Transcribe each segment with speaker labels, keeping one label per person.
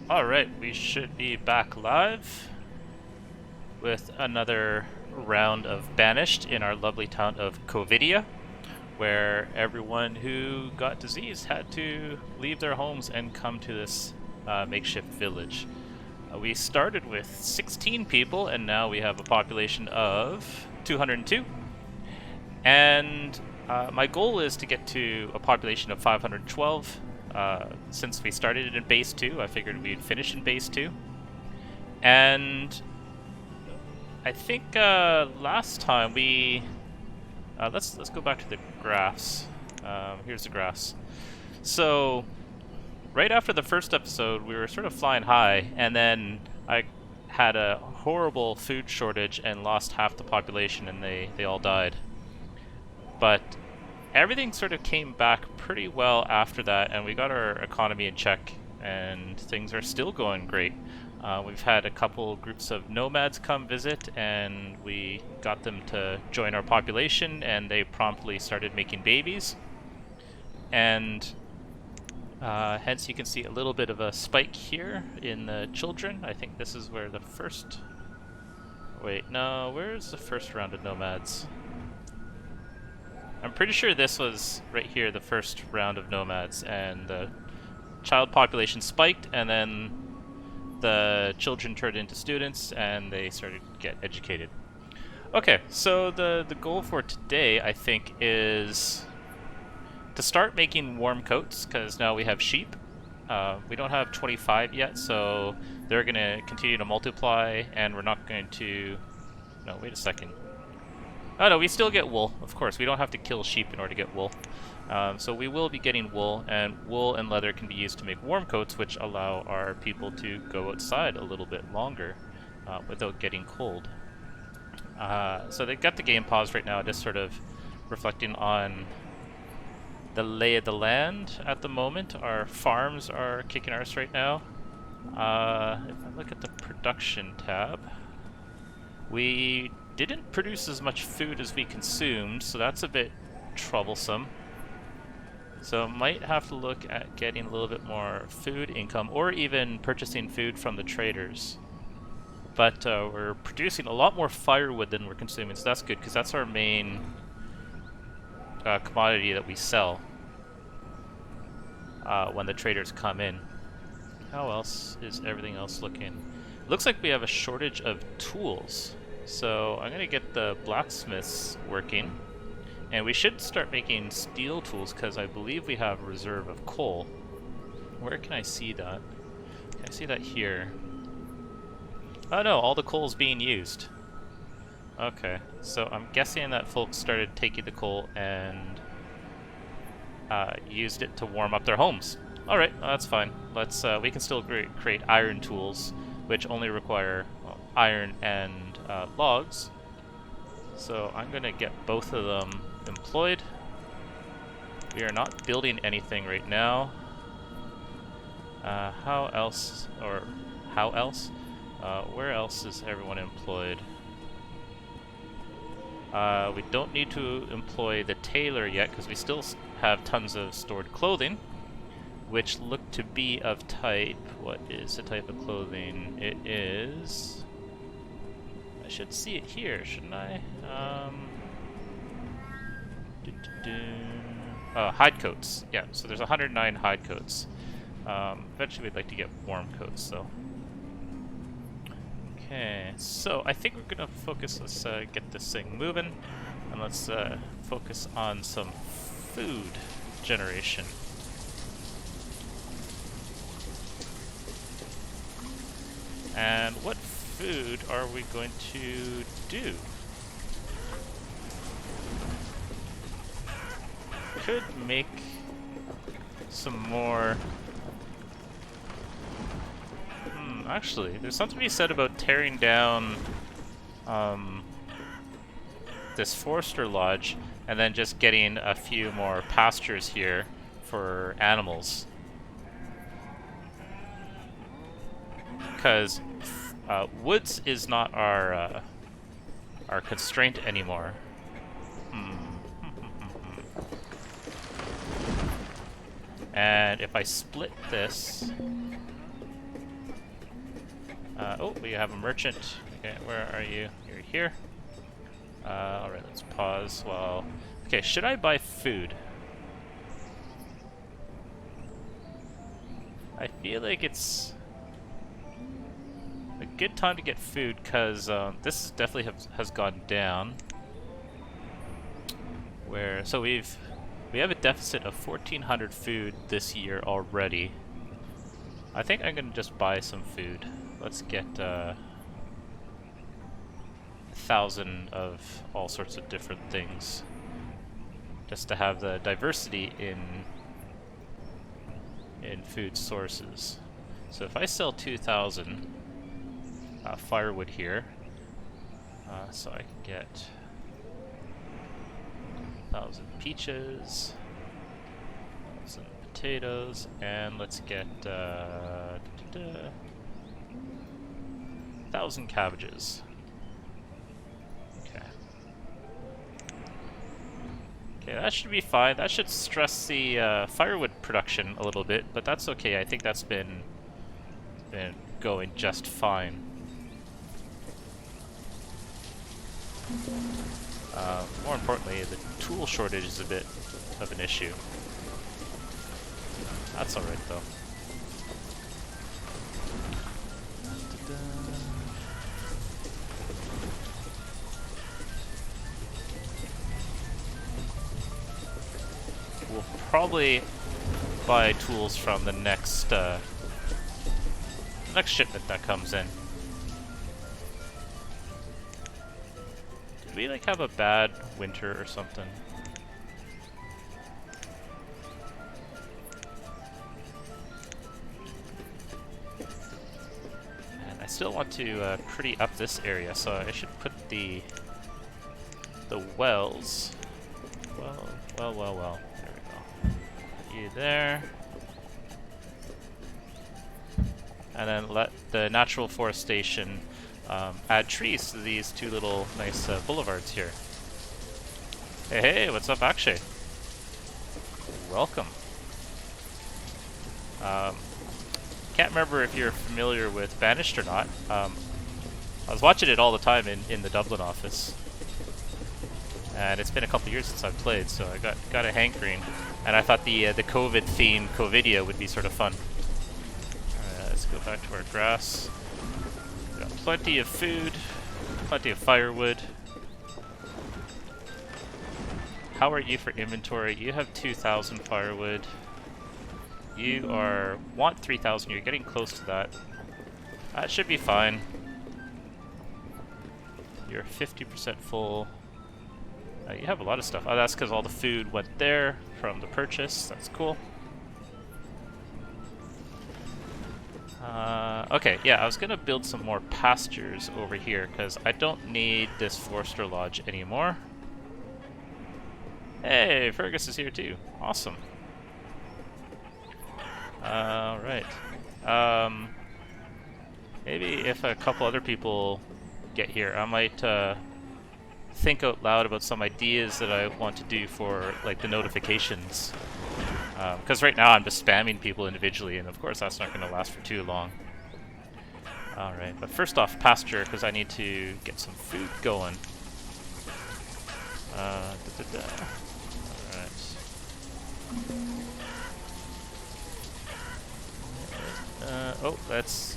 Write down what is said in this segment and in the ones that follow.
Speaker 1: Alright, we should be back live with another round of Banished in our lovely town of Covidia, where everyone who got disease had to leave their homes and come to this makeshift village. We started with 16 people, and now we have a population of 202. And my goal is to get to a population of 512. Since we started in base 2, I figured we'd finish in base 2. And I think last time we... let's go back to the graphs. Here's the graphs. So, right after the first episode, we were sort of flying high, and then I had a horrible food shortage and lost half the population, and they all died. But everything sort of came back pretty well after that, and we got our economy in check, and things are still going great. We've had a couple groups of nomads come visit, and we got them to join our population, and they promptly started making babies. And hence you can see a little bit of a spike here in the children. I think this is where the first... Wait, no, where's the first round of nomads? I'm pretty sure this was right here, the first round of nomads, and the child population spiked, and then the children turned into students, and they started to get educated. Okay, so the goal for today, I think, is to start making warm coats, because now we have sheep. We don't have 25 yet, so they're going to continue to multiply, and we're not going to... No, wait a second. Oh no, we still get wool, of course. We don't have to kill sheep in order to get wool. So we will be getting wool, and wool and leather can be used to make warm coats, which allow our people to go outside a little bit longer without getting cold. So they've got the game paused right now, just sort of reflecting on the lay of the land at the moment. Our farms are kicking arse right now. If I look at the production tab, we didn't produce as much food as we consumed, so that's a bit troublesome. So might have to look at getting a little bit more food income, or even purchasing food from the traders. But we're producing a lot more firewood than we're consuming, so that's good, because that's our main commodity that we sell when the traders come in. How else is everything else looking? Looks like we have a shortage of tools. So I'm going to get the blacksmiths working, and we should start making steel tools because I believe we have a reserve of coal. Where can I see that? Can I see that here? Oh no, all the coal's being used. Okay, so I'm guessing that folks started taking the coal and used it to warm up their homes. Alright, that's fine. Let's we can still create iron tools, which only require iron and logs. So I'm gonna get both of them employed. We are not building anything right now. How else? Where else is everyone employed? We don't need to employ the tailor yet because we still have tons of stored clothing, which look to be of type... What is the type of clothing? It is... I should see it here, shouldn't I? Hide coats. Yeah, so there's 109 hide coats. Eventually we'd like to get warm coats, though. Okay, so I think we're gonna focus, let's get this thing moving, and let's focus on some food generation. And what food are we going to do? Could make some more... actually, there's something to be said about tearing down this forester lodge and then just getting a few more pastures here for animals. Because woods is not our constraint anymore. And if I split this, Oh, we have a merchant. Okay, where are you? You're here. Alright, let's pause while... Okay, should I buy food? I feel like it's a good time to get food because this definitely has gone down. So we have a deficit of 1,400 food this year already. I think I'm gonna just buy some food. Let's get 1,000 of all sorts of different things, just to have the diversity in food sources. So if I sell 2,000 firewood here, so I can get 1,000 peaches, 1,000 potatoes, and let's get 1,000 cabbages. Okay. Okay, that should be fine. That should stress the firewood production a little bit, but that's okay. I think that's been going just fine. More importantly, the tool shortage is a bit of an issue. That's alright though. We'll probably buy tools from the next shipment that comes in. Did we like have a bad winter or something? And I still want to pretty up this area, so I should put the wells. Well. There we go. You there. And then let the natural forestation add trees to these two little nice boulevards here. Hey, what's up, Akshay? Welcome. Can't remember if you're familiar with Banished or not. I was watching it all the time in the Dublin office. And it's been a couple years since I've played, so I got a hankering. And I thought the COVID-themed Covidia would be sort of fun. Let's go back to our grass. We got plenty of food, plenty of firewood. How are you for inventory? You have 2,000 firewood. You want 3,000. You're getting close to that. That should be fine. You're 50% full. You have a lot of stuff. Oh, that's because all the food went there from the purchase. That's cool. Okay, yeah, I was going to build some more pastures over here because I don't need this Forester Lodge anymore. Hey, Fergus is here too. Awesome. Alright. Maybe if a couple other people get here, I might think out loud about some ideas that I want to do for like the notifications. Because right now I'm just spamming people individually, and of course that's not going to last for too long. Alright, but first off, pasture, because I need to get some food going. Alright. Oh, let's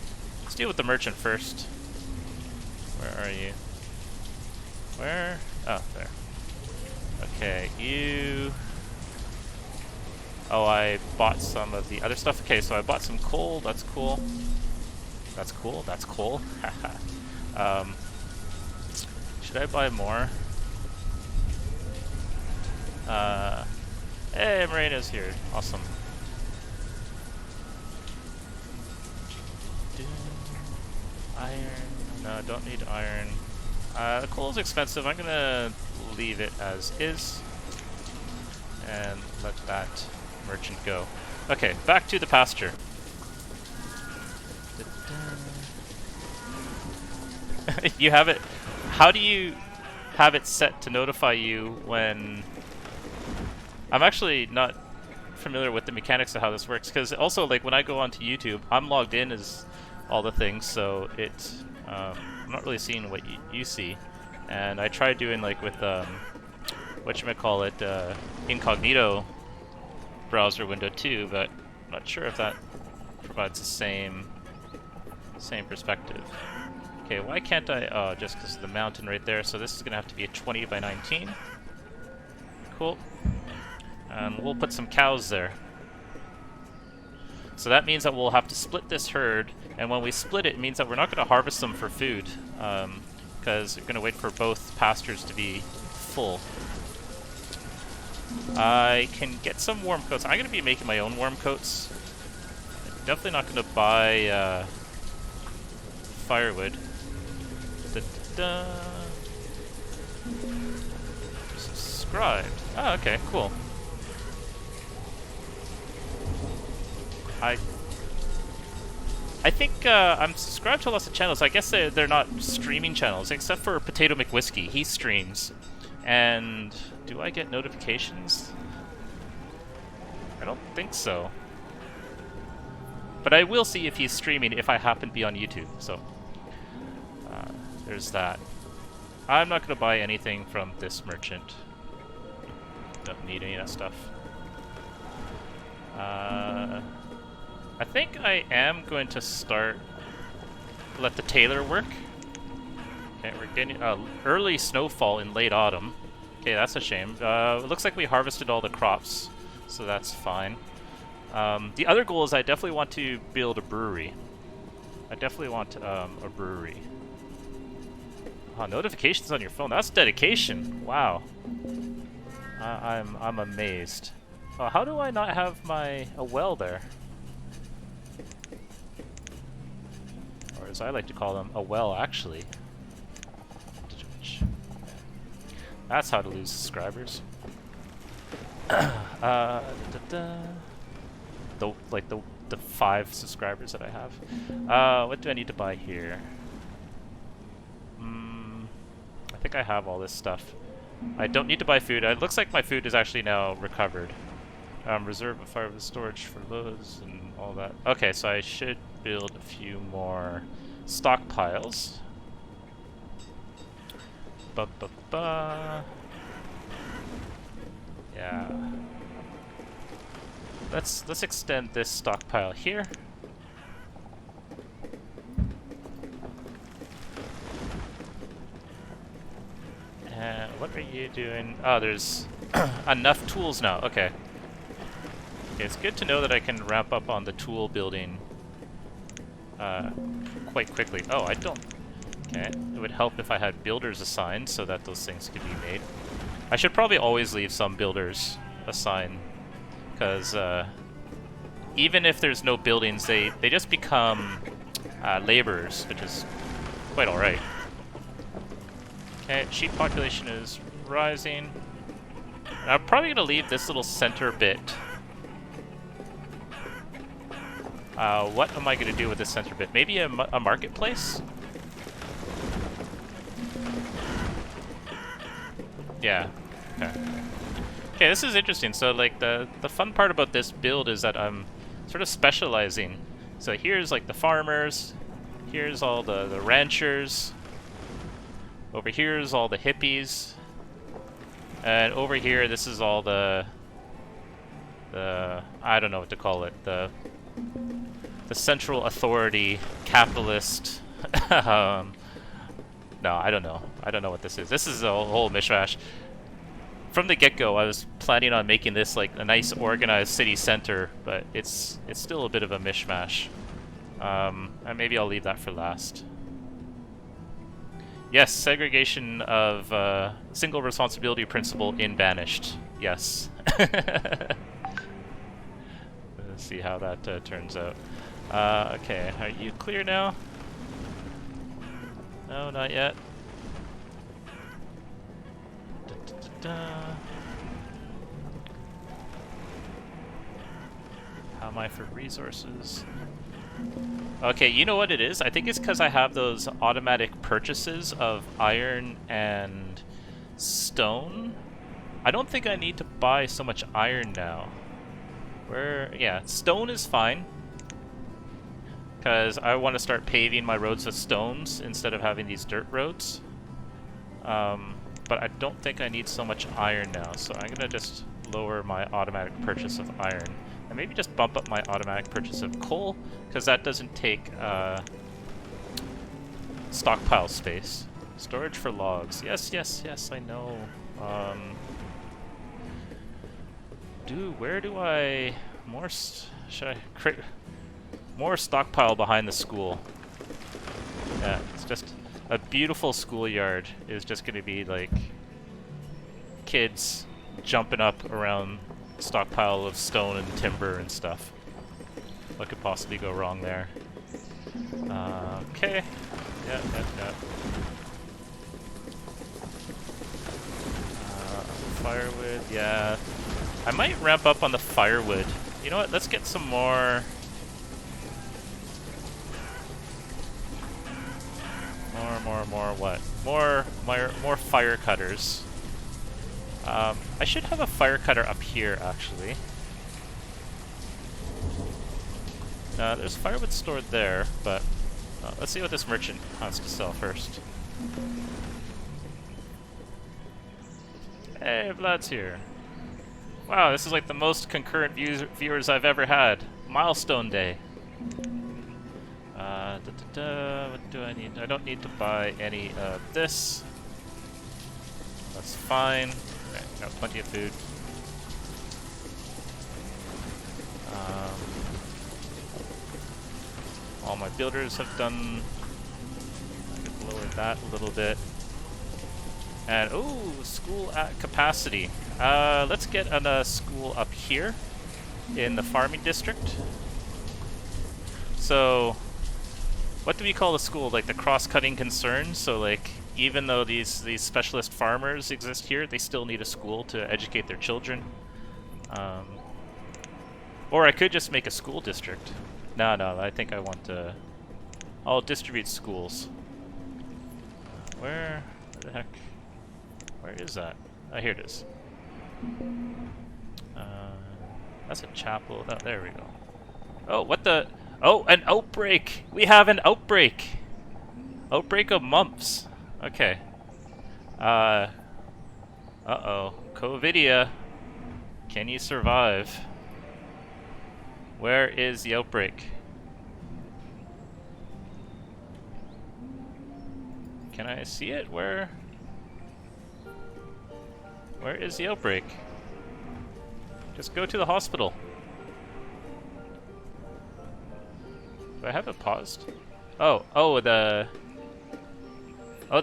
Speaker 1: deal with the merchant first. Where are you? Where? Oh, there. Okay, you... Oh, I bought some of the other stuff. Okay, so I bought some coal. That's cool. That's cool. That's cool. Should I buy more? Hey, Marina's here. Awesome. Iron. No, don't need iron. The coal is expensive. I'm gonna leave it as is and let that merchant go. Okay, back to the pasture. You have it. How do you have it set to notify you when... I'm actually not familiar with the mechanics of how this works, because also, like, when I go onto YouTube, I'm logged in as all the things, so it's I'm not really seeing what you see. And I tried doing like with whatchamacallit, incognito browser window too, but I'm not sure if that provides the same perspective. Okay, why can't I? Oh, just because of the mountain right there. So this is gonna have to be a 20 by 19. Cool. And we'll put some cows there. So that means that we'll have to split this herd, and when we split it, it means that we're not going to harvest them for food, because we're going to wait for both pastures to be full. I can get some warm coats. I'm going to be making my own warm coats. Definitely not going to buy firewood. Da-da-da. Subscribed. Oh, okay, cool. I think I'm subscribed to lots of channels. I guess they're not streaming channels, except for Potato McWhiskey. He streams. And do I get notifications? I don't think so. But I will see if he's streaming if I happen to be on YouTube. So there's that. I'm not going to buy anything from this merchant. Don't need any of that stuff. I think I am going to let the tailor work. Okay, we're getting early snowfall in late autumn. Okay, that's a shame. It looks like we harvested all the crops, so that's fine. The other goal is I definitely want to build a brewery. I definitely want a brewery. Oh, notifications on your phone. That's dedication. Wow. I'm amazed. Oh, how do I not have a well there? Or as I like to call them, a well, actually. That's how to lose subscribers. The 5 subscribers that I have. What do I need to buy here? I think I have all this stuff. I don't need to buy food. It looks like my food is actually now recovered. Reserve a firewood storage for those and all that. Okay, so I should build a few more stockpiles. Yeah. Let's extend this stockpile here. And what are you doing? Oh, there's enough tools now. Okay. Okay, it's good to know that I can ramp up on the tool building quite quickly. Oh, I don't... Okay, it would help if I had builders assigned so that those things could be made. I should probably always leave some builders assigned, because even if there's no buildings, they just become laborers, which is quite alright. Okay, sheep population is rising. I'm probably going to leave this little center bit. What am I going to do with this center bit? Maybe a marketplace? Yeah. Okay. Okay, this is interesting. So, like, the fun part about this build is that I'm sort of specializing. So here's, like, the farmers. Here's all the ranchers. Over here is all the hippies. And over here, this is all the I don't know what to call it. The central authority, capitalist. No, I don't know. I don't know what this is. This is a whole mishmash. From the get-go, I was planning on making this like a nice organized city center, but it's still a bit of a mishmash. And maybe I'll leave that for last. Yes, segregation of single responsibility principle in Banished. Yes. Let's see how that turns out. Okay, are you clear now? No, not yet. How am I for resources? Okay, you know what it is? I think it's because I have those automatic purchases of iron and stone. I don't think I need to buy so much iron now. Yeah, stone is fine. because I want to start paving my roads with stones instead of having these dirt roads. But I don't think I need so much iron now, so I'm gonna just lower my automatic purchase of iron. And maybe just bump up my automatic purchase of coal, because that doesn't take stockpile space. Storage for logs. Yes, yes, yes, I know. Where do I... should I create more stockpile behind the school? Yeah, it's just a beautiful schoolyard is just going to be like kids jumping up around stockpile of stone and timber and stuff. What could possibly go wrong there? Okay. Yeah, yeah, yeah. Firewood, yeah. I might ramp up on the firewood. You know what? Let's get some more. More what? More fire cutters. I should have a fire cutter up here, actually. There's firewood stored there, but let's see what this merchant has to sell first. Hey, Vlad's here. Wow, this is like the most concurrent viewers I've ever had. Milestone day. What do I need? I don't need to buy any of this. That's fine. Okay, got plenty of food. All my builders have done. I could lower that a little bit. And ooh, school at capacity. Let's get a school up here in the farming district. So, what do we call the school? Like the cross-cutting concern. So, like, even though these specialist farmers exist here, they still need a school to educate their children. Or I could just make a school district. No, I think I want to. I'll distribute schools. Where the heck? Where is that? Oh, here it is. That's a chapel. Oh, there we go. Oh, what the? Oh, an outbreak! We have an outbreak! Outbreak of mumps. Okay. Uh-oh. Covidia. Can you survive? Where is the outbreak? Can I see it? Where is the outbreak? Just go to the hospital. Do I have it paused? Oh, the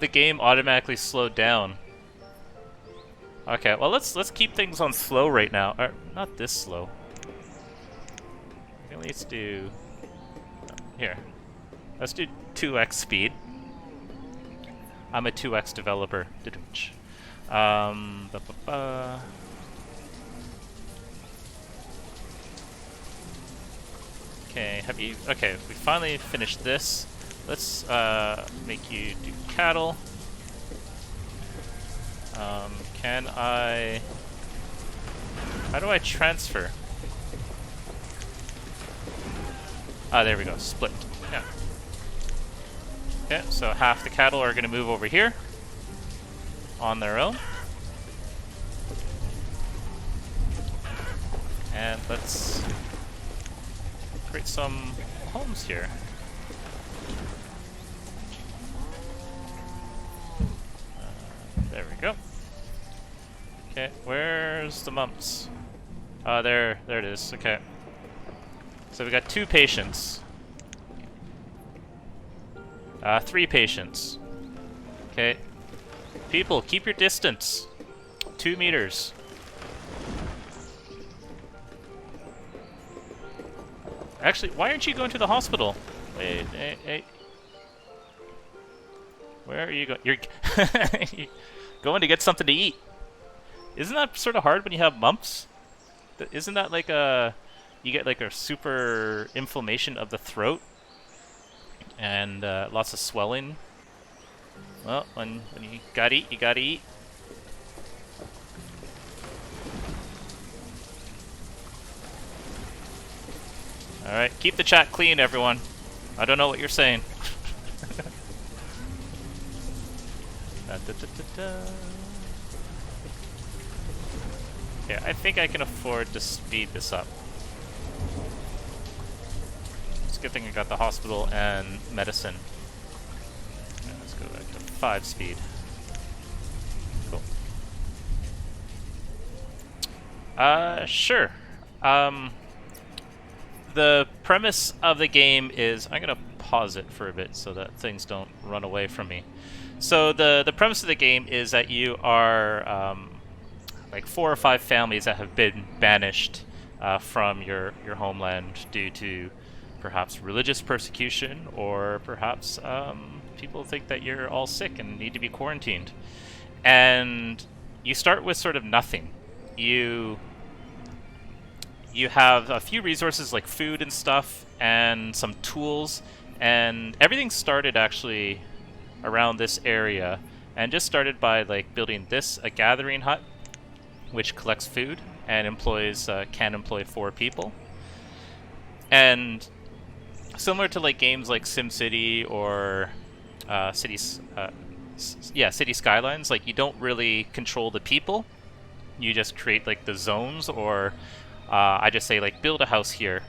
Speaker 1: game automatically slowed down. Okay, well let's keep things on slow right now. Or, not this slow. Let's do here. Let's do 2x speed. I'm a 2x developer. Okay, okay, we finally finished this. Let's make you do cattle. Can I... How do I transfer? Ah, there we go, split. Yeah. Okay, so half the cattle are gonna move over here on their own. And let's create some homes here. There we go. Okay, where's the mumps? There it is. Okay. So we got 2 patients. 3 patients. Okay. People, keep your distance. 2 meters. Actually, why aren't you going to the hospital? Wait, hey. Where are you going? You're going to get something to eat. Isn't that sort of hard when you have mumps? Isn't that like a... You get like a super inflammation of the throat and lots of swelling. Well, when you gotta eat, you gotta eat. Alright, keep the chat clean, everyone. I don't know what you're saying. Da, da, da, da, da. Yeah, I think I can afford to speed this up. It's a good thing I got the hospital and medicine. Yeah, let's go back to 5 speed. Cool. Sure. The premise of the game is... I'm gonna pause it for a bit so that things don't run away from me. So the premise of the game is that you are like 4 or 5 families that have been banished from your homeland due to perhaps religious persecution, or perhaps people think that you're all sick and need to be quarantined. And you start with sort of nothing. You have a few resources like food and stuff and some tools, and everything started actually around this area, and just started by like building a gathering hut which collects food and can employ 4 people. And similar to like games like SimCity or City Skylines, like you don't really control the people. You just create like the zones, or I just say like build a house here,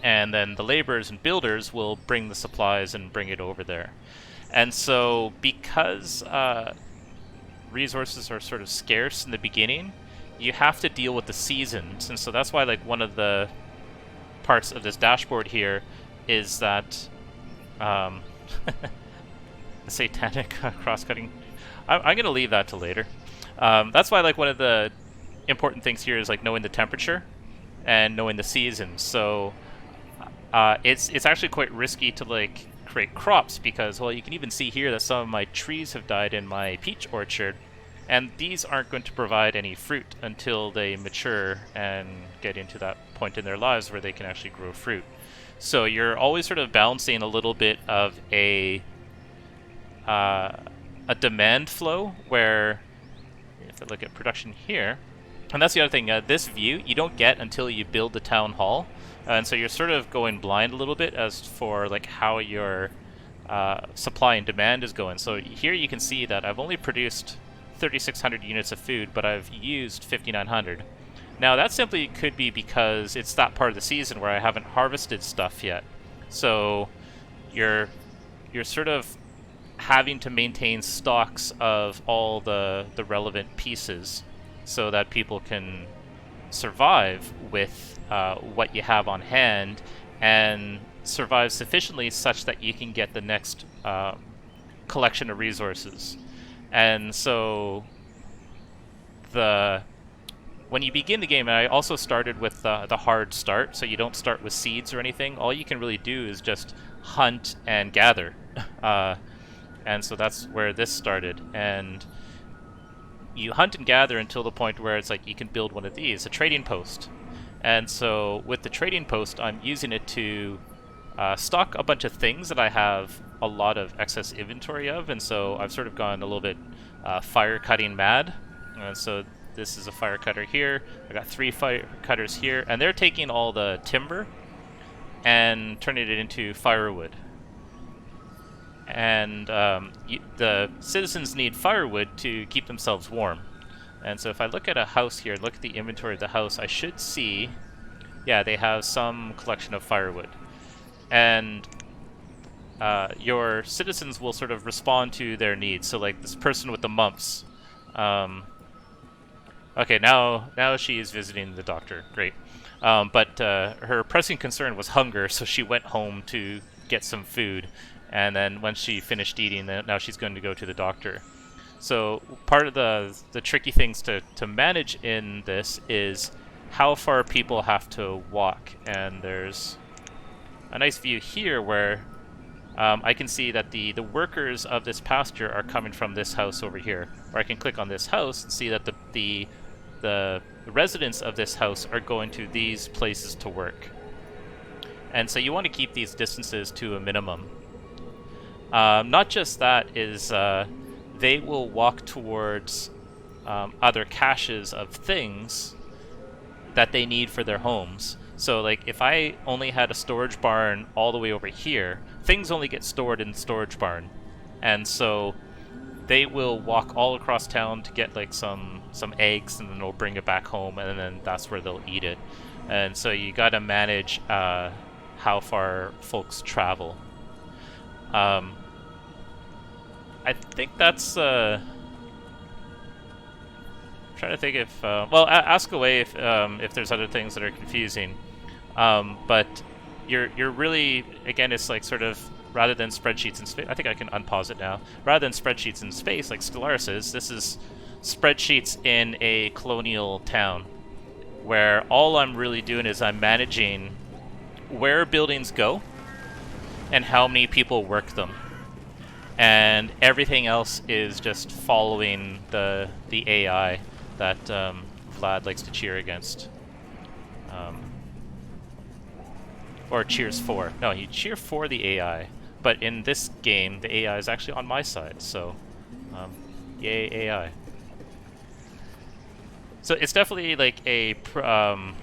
Speaker 1: and then the laborers and builders will bring the supplies and bring it over there. And so because resources are sort of scarce in the beginning, you have to deal with the seasons. And so that's why like one of the parts of this dashboard here is that the satanic cross-cutting. I'm going to leave that to later. That's why like one of the important things here is like knowing the temperature and knowing the seasons. So it's actually quite risky to like create crops, because, well, you can even see here that some of my trees have died in my peach orchard, and these aren't going to provide any fruit until they mature and get into that point in their lives where they can actually grow fruit. So you're always sort of balancing a little bit of a demand flow, where if I look at production here, and that's the other thing, this view you don't get until you build the town hall. And so you're sort of going blind a little bit as for like how your supply and demand is going. So here you can see that I've only produced 3,600 units of food, but I've used 5,900. Now that simply could be because it's that part of the season where I haven't harvested stuff yet. So you're sort of having to maintain stocks of all the relevant pieces so that people can survive with what you have on hand, and survive sufficiently such that you can get the next collection of resources. And so when you begin the game, and I also started with the hard start, so you don't start with seeds or anything. All you can really do is just hunt and gather. And so that's where this started. And you hunt and gather until the point where it's like you can build one of these, a trading post. And so with the trading post, I'm using it to stock a bunch of things that I have a lot of excess inventory of. And so I've sort of gone a little bit fire cutting mad. And so this is a fire cutter here. I got 3 fire cutters here, and they're taking all the timber and turning it into firewood. And the citizens need firewood to keep themselves warm. And so if I look at a house here, look at the inventory of the house, I should see, yeah, they have some collection of firewood. And your citizens will sort of respond to their needs. So like this person with the mumps. Okay, now she is visiting the doctor. Great. But her pressing concern was hunger, so she went home to get some food. And then when she finished eating, now she's going to go to the doctor. So part of the tricky things to manage in this is how far people have to walk. And there's a nice view here where I can see that the workers of this pasture are coming from this house over here. Or I can click on this house and see that the residents of this house are going to these places to work. And so you want to keep these distances to a minimum. Not just that, is they will walk towards other caches of things that they need for their homes. So like if I only had a storage barn all the way over here, things only get stored in the storage barn. And so they will walk all across town to get like some eggs, and then they'll bring it back home, and then that's where they'll eat it. And so you got to manage how far folks travel. I think that's trying to think if well, ask away if there's other things that are confusing. But you're really, again, it's like sort of, rather than spreadsheets in space, I think I can unpause it now. Rather than spreadsheets in space like Stellaris is, this is spreadsheets in a colonial town, where all I'm really doing is I'm managing where buildings go and how many people work them. And everything else is just following the AI that Vlad likes to cheer against. Or cheers for. No, you cheer for the AI. But in this game, the AI is actually on my side, so yay AI. So it's definitely like an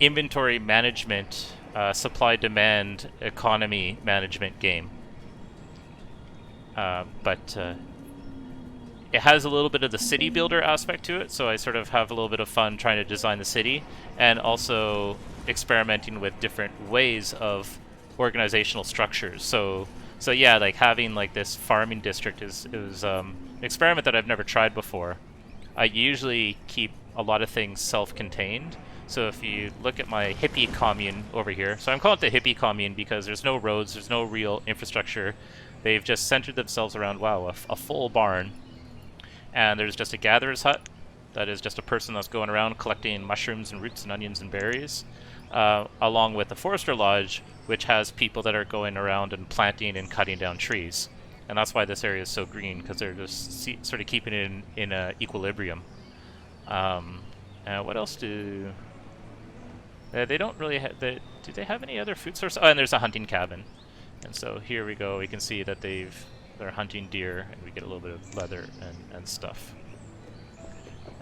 Speaker 1: inventory management, supply-demand economy management game. But it has a little bit of the city builder aspect to it, so I sort of have a little bit of fun trying to design the city, and also experimenting with different ways of organizational structures. So yeah, like having like this farming district is an experiment that I've never tried before. I usually keep a lot of things self-contained. So if you look at my hippie commune over here, so I'm calling it the hippie commune because there's no roads, there's no real infrastructure. They've just centered themselves around, wow, a full barn. And there's just a gatherer's hut. That is just a person that's going around collecting mushrooms and roots and onions and berries. Along with the forester lodge, which has people that are going around and planting and cutting down trees. And that's why this area is so green, because they're just sort of keeping it in equilibrium. What else do... they don't really have... Do they have any other food source? Oh, and there's a hunting cabin. And so here we go, we can see that they're hunting deer, and we get a little bit of leather and stuff.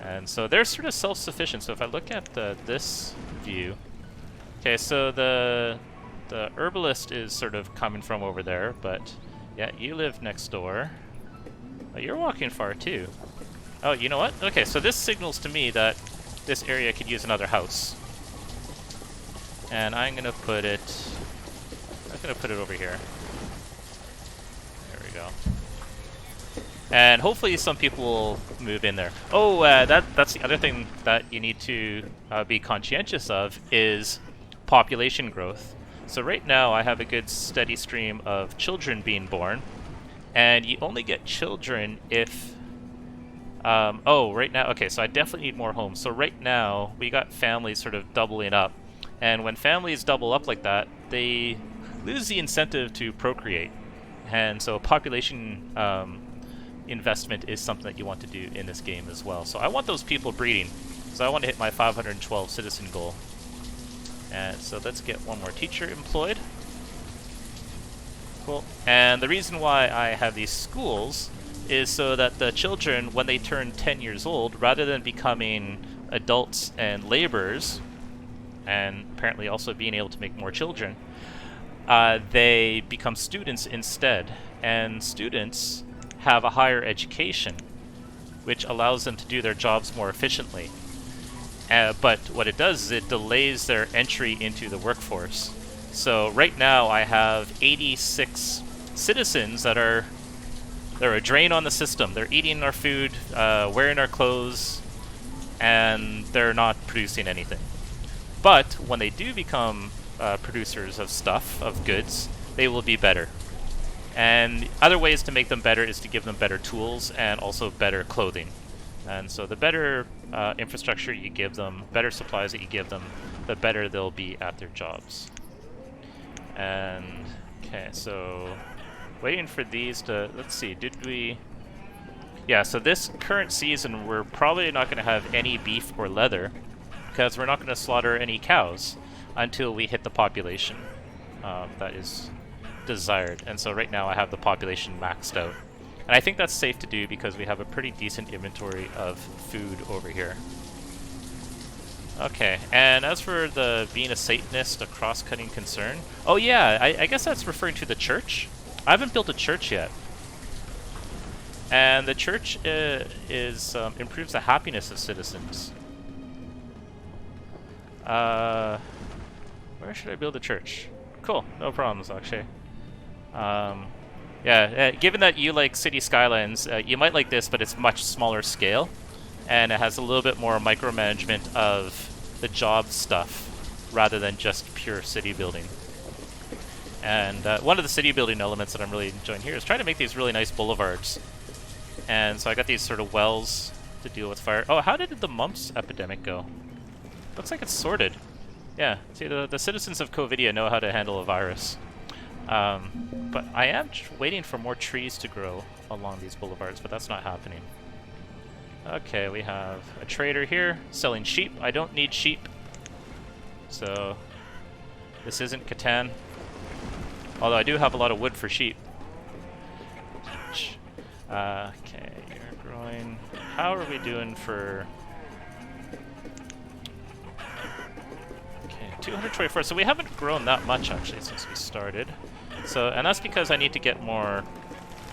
Speaker 1: And so they're sort of self-sufficient. So if I look at this view... Okay, so the herbalist is sort of coming from over there, but yeah, you live next door. Oh, you're walking far too. Oh, you know what? Okay, so this signals to me that this area could use another house. And I'm gonna put it over here. There we go. And hopefully some people will move in there. Oh, that's the other thing that you need to be conscientious of is population growth. So right now I have a good steady stream of children being born, and you only get children if right now, okay, so I definitely need more homes. So right now we got families sort of doubling up, and when families double up like that, they lose the incentive to procreate, and so population investment is something that you want to do in this game as well. So I want those people breeding, so I want to hit my 512 citizen goal. And so let's get one more teacher employed. Cool. And the reason why I have these schools is so that the children, when they turn 10 years old, rather than becoming adults and laborers, and apparently also being able to make more children, they become students instead. And students have a higher education, which allows them to do their jobs more efficiently. But what it does is it delays their entry into the workforce. So right now I have 86 citizens that they're a drain on the system. They're eating our food, wearing our clothes, and they're not producing anything. But when they do become producers of stuff, of goods, they will be better. And other ways to make them better is to give them better tools and also better clothing. And so the better infrastructure you give them, better supplies that you give them, the better they'll be at their jobs. And, okay, so waiting for these to, let's see, did we... Yeah, so this current season we're probably not going to have any beef or leather, because we're not going to slaughter any cows until we hit the population that is desired. And so right now I have the population maxed out. And I think that's safe to do because we have a pretty decent inventory of food over here. Okay, and as for the being a Satanist, a cross-cutting concern, oh yeah, I guess that's referring to the church. I haven't built a church yet, and the church improves the happiness of citizens. Where should I build a church? Cool, no problems, Akshay. Yeah, given that you like city skylines, you might like this, but it's much smaller scale, and it has a little bit more micromanagement of the job stuff rather than just pure city building. And one of the city building elements that I'm really enjoying here is trying to make these really nice boulevards. And so I got these sort of wells to deal with fire. Oh, how did the mumps epidemic go? Looks like it's sorted. Yeah, see, the citizens of Covidia know how to handle a virus. But I am waiting for more trees to grow along these boulevards, but that's not happening. Okay, we have a trader here selling sheep. I don't need sheep, so this isn't Catan. Although I do have a lot of wood for sheep. Okay, you're growing. How are we doing for... Okay, 224. So we haven't grown that much actually since we started. So, and that's because I need to get more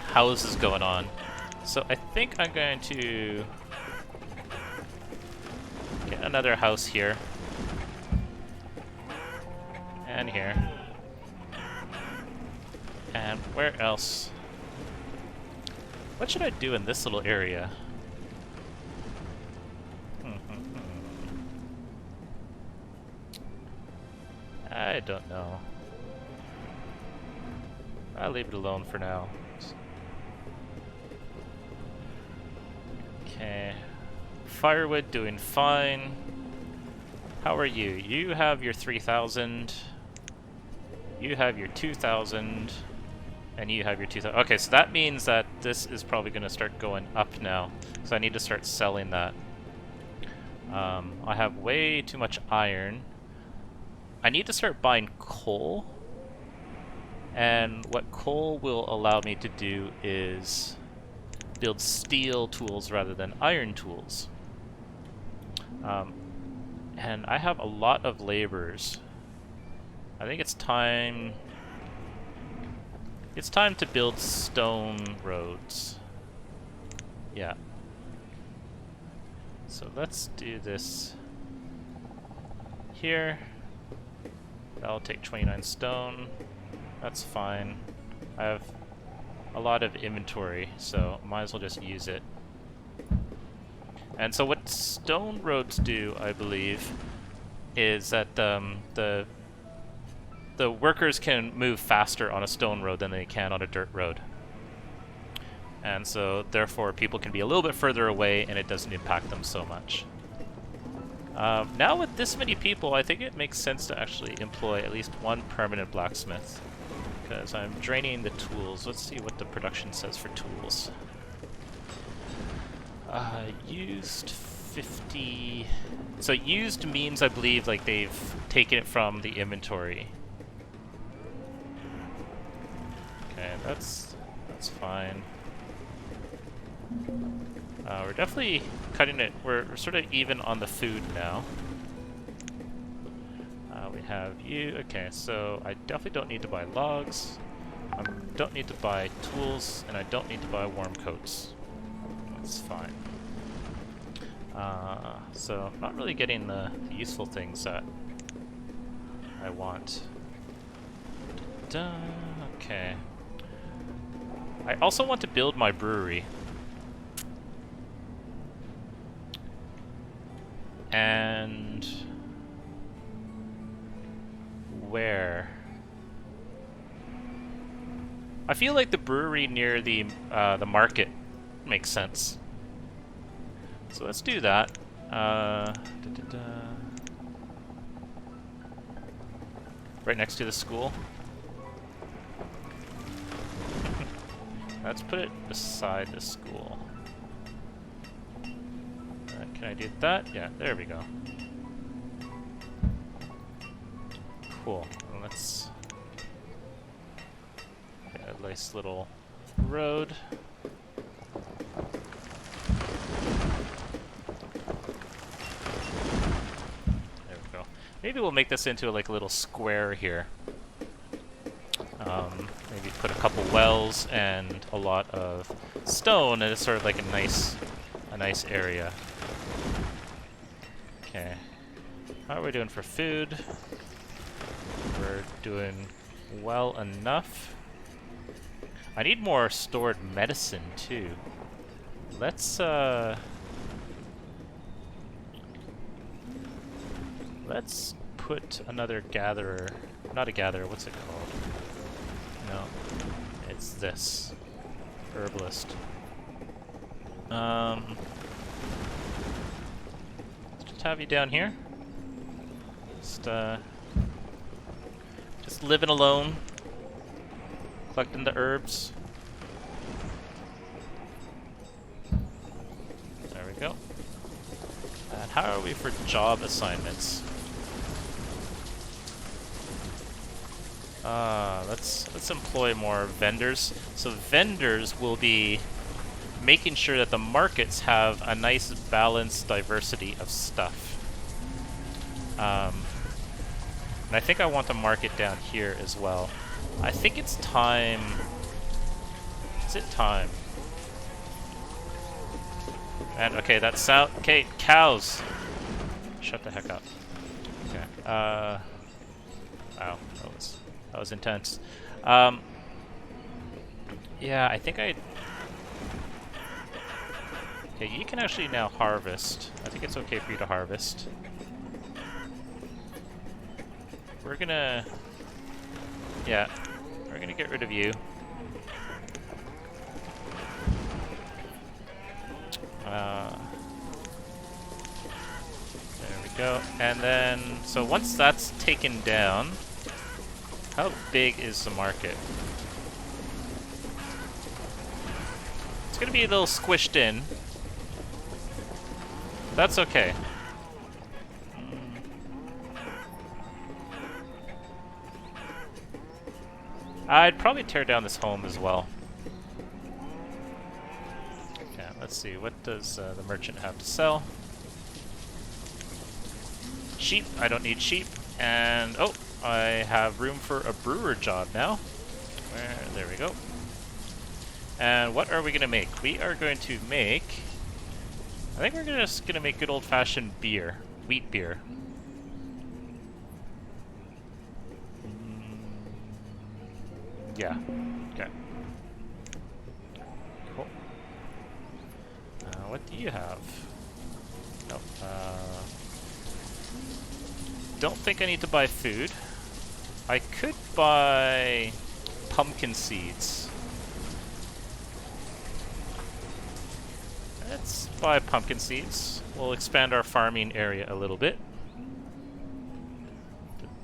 Speaker 1: houses going on. So I think I'm going to get another house here. And here. And where else? What should I do in this little area? I don't know. I'll leave it alone for now. Okay. Firewood doing fine. How are you? You have your 3,000. You have your 2,000. And you have your 2,000. Okay, so that means that this is probably going to start going up now. So I need to start selling that. I have way too much iron. I need to start buying coal. And what coal will allow me to do is build steel tools rather than iron tools. And I have a lot of laborers. I think it's time... It's time to build stone roads. Yeah. So let's do this here. That'll take 29 stone. That's fine. I have a lot of inventory, so might as well just use it. And so what stone roads do, I believe, is that the workers can move faster on a stone road than they can on a dirt road. And so therefore people can be a little bit further away and it doesn't impact them so much. Now with this many people, I think it makes sense to actually employ at least one permanent blacksmith, because I'm draining the tools. Let's see what the production says for tools. Used 50... So used means, I believe, like they've taken it from the inventory. Okay, that's fine. We're definitely cutting it. We're sort of even on the food now. We have you. Okay, so I definitely don't need to buy logs. I don't need to buy tools, and I don't need to buy warm coats. That's fine. So not really getting the useful things that I want. Okay. I also want to build my brewery. And where? I feel like the brewery near the market makes sense. So let's do that. Right next to the school. Let's put it beside the school. Can I do that? Yeah, there we go. Cool. Well, let's get a nice little road. Maybe we'll make this into like a little square here. Maybe put a couple wells and a lot of stone, and it's sort of like a nice area. Okay. How are we doing for food? We're doing well enough. I need more stored medicine too. Let's put another gatherer. Not a gatherer, what's it called? No. It's this. Herbalist. Let's just have you down here. Just living alone. Collecting the herbs. There we go. And how are we for job assignments? Let's employ more vendors. So vendors will be making sure that the markets have a nice balanced diversity of stuff. And I think I want a market down here as well. I think it's time. Is it time? And okay, that's sound. Okay, cows. Shut the heck up. Okay. Wow, that was intense. Yeah, I think I. Okay, you can actually now harvest. I think it's okay for you to harvest. We're gonna. Yeah, we're gonna get rid of you. There we go. And then, so once that's taken down, how big is the market? It's gonna be a little squished in. That's okay. I'd probably tear down this home as well. Okay, let's see. What does the merchant have to sell? Sheep. I don't need sheep. And, oh, I have room for a brewer job now. There we go. And what are we going to make? We are going to make... I think we're just going to make good old-fashioned beer. Wheat beer. Yeah. Okay. Cool. What do you have? Nope. Don't think I need to buy food. I could buy pumpkin seeds. Let's buy pumpkin seeds. We'll expand our farming area a little bit.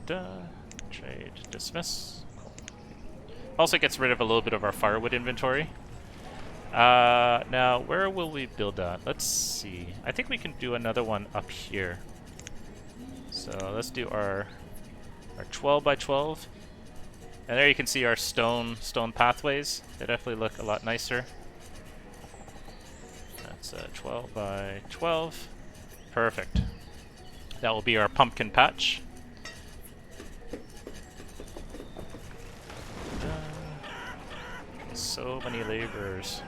Speaker 1: Trade, dismiss. Also gets rid of a little bit of our firewood inventory. Now, where will we build that? Let's see. I think we can do another one up here. So let's do our 12 by 12. And there you can see our stone pathways. They definitely look a lot nicer. That's 12 by 12. Perfect. That will be our pumpkin patch. So many laborers.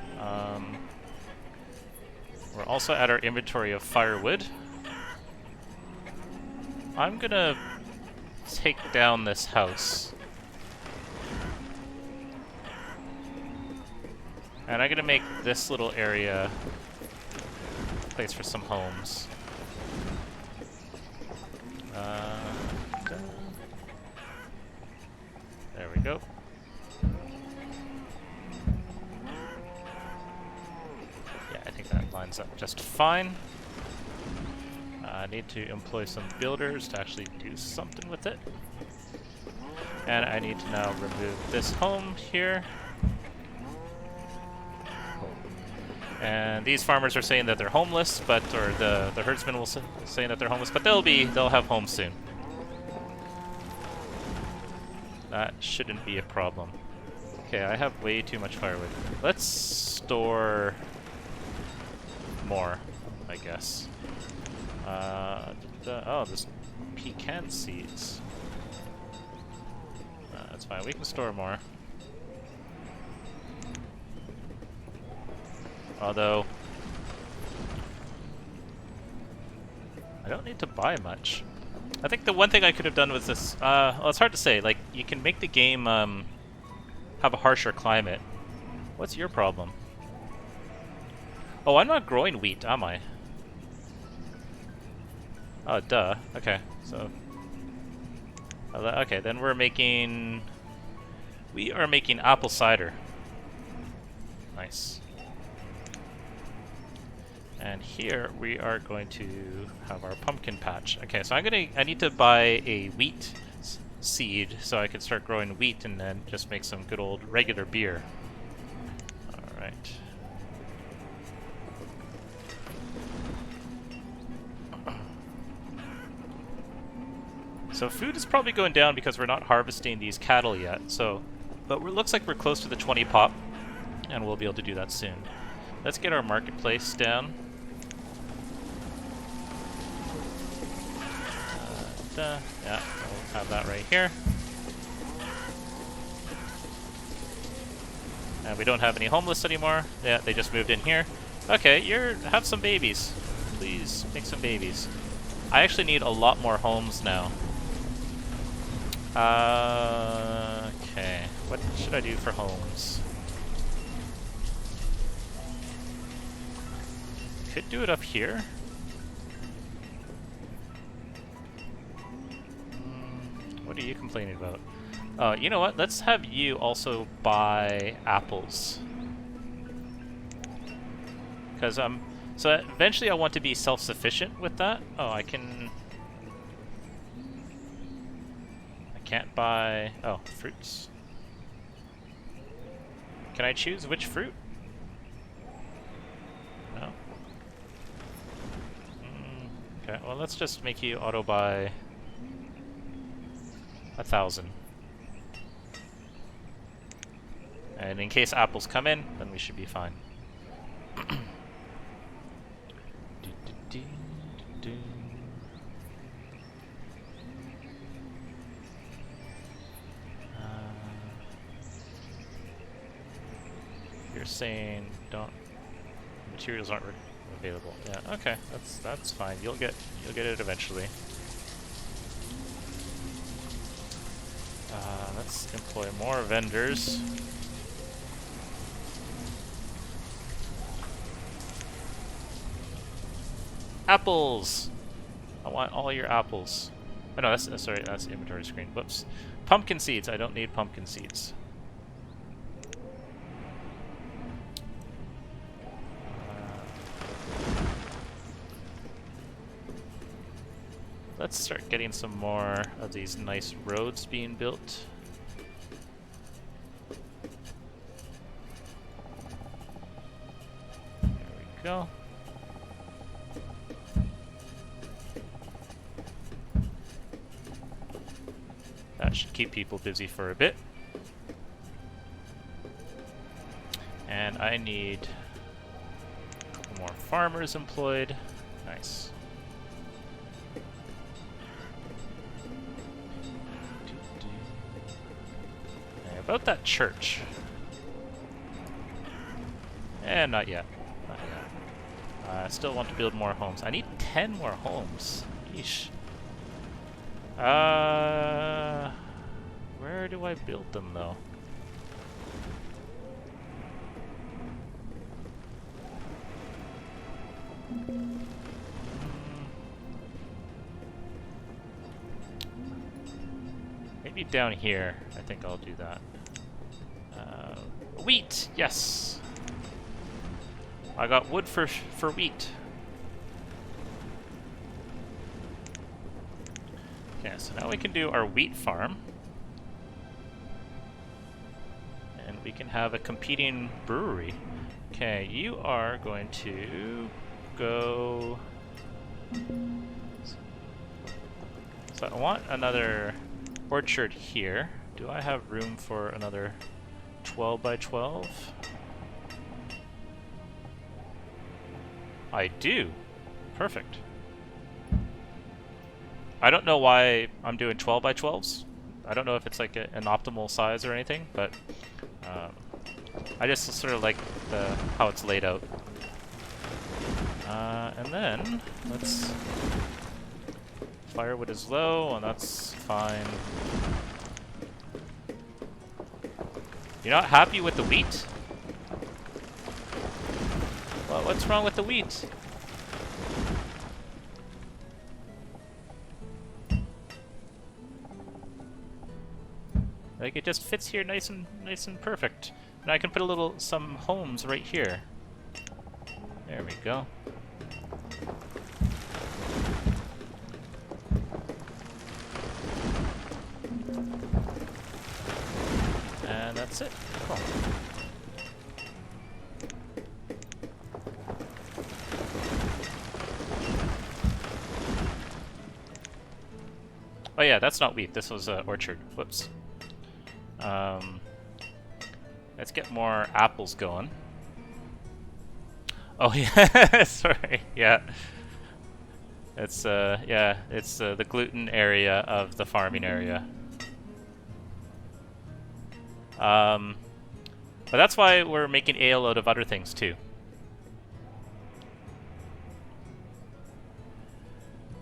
Speaker 1: We're also at our inventory of firewood. I'm gonna take down this house. And I'm gonna make this little area a place for some homes. There we go. Yeah, I think that lines up just fine. I need to employ some builders to actually do something with it. And I need to now remove this home here. And these farmers are saying that they're homeless, but or the herdsmen will saying that they're homeless, but they'll have homes soon. That shouldn't be a problem. Okay, I have way too much firewood. Let's store more, I guess. Oh, there's pecan seeds. That's fine. We can store more. Although, I don't need to buy much. I think the one thing I could have done was this. Well, it's hard to say. Like, you can make the game have a harsher climate. What's your problem? Oh, I'm not growing wheat, am I? Oh, duh. Okay, so... Okay, then we are making apple cider. Nice. And here we are going to have our pumpkin patch. Okay, so I need to buy a wheat seed so I can start growing wheat and then just make some good old regular beer. All right. So food is probably going down because we're not harvesting these cattle yet. So, but it looks like we're close to the 20 pop, and we'll be able to do that soon. Let's get our marketplace down. Yeah, we'll have that right here. And we don't have any homeless anymore. Yeah, they just moved in here. Okay, have some babies. Please, make some babies. I actually need a lot more homes now. Okay, what should I do for homes? Could do it up here. What are you complaining about? Oh, you know what? Let's have you also buy apples. Because so eventually I want to be self-sufficient with that. Oh, I can't buy... Oh, fruits. Can I choose which fruit? No. Okay, well let's just make you auto-buy 1,000. And in case apples come in, then we should be fine. You're saying materials aren't available. Yeah, okay, that's fine. You'll get it eventually. Let's employ more vendors. Apples! I want all your apples. Oh no, sorry, that's the inventory screen. Whoops. Pumpkin seeds. I don't need pumpkin seeds. Let's start getting some more of these nice roads being built. There we go. That should keep people busy for a bit. And I need more farmers employed. Nice. About that church. And not yet. Not yet. I still want to build more homes. I need 10 more homes. Yeesh. Where do I build them though? Maybe down here. I think I'll do that. Wheat! Yes! I got wood for wheat. Okay, so now we can do our wheat farm. And we can have a competing brewery. Okay, you are going to go... So I want another orchard here. Do I have room for another 12 by 12? I do. Perfect. I don't know why I'm doing 12 by 12s. I don't know if it's like an optimal size or anything, but um, I just sort of like how it's laid out. And then let's firewood is low, and that's fine. You're not happy with the wheat? Well, what's wrong with the wheat? Like, it just fits here nice and perfect. And I can put some homes right here. There we go. And that's it. Cool. Oh yeah, that's not wheat. This was orchard. Whoops. Let's get more apples going. Oh yeah, sorry. Yeah. It's it's the gluten area of the farming area. But that's why we're making ale out of other things too.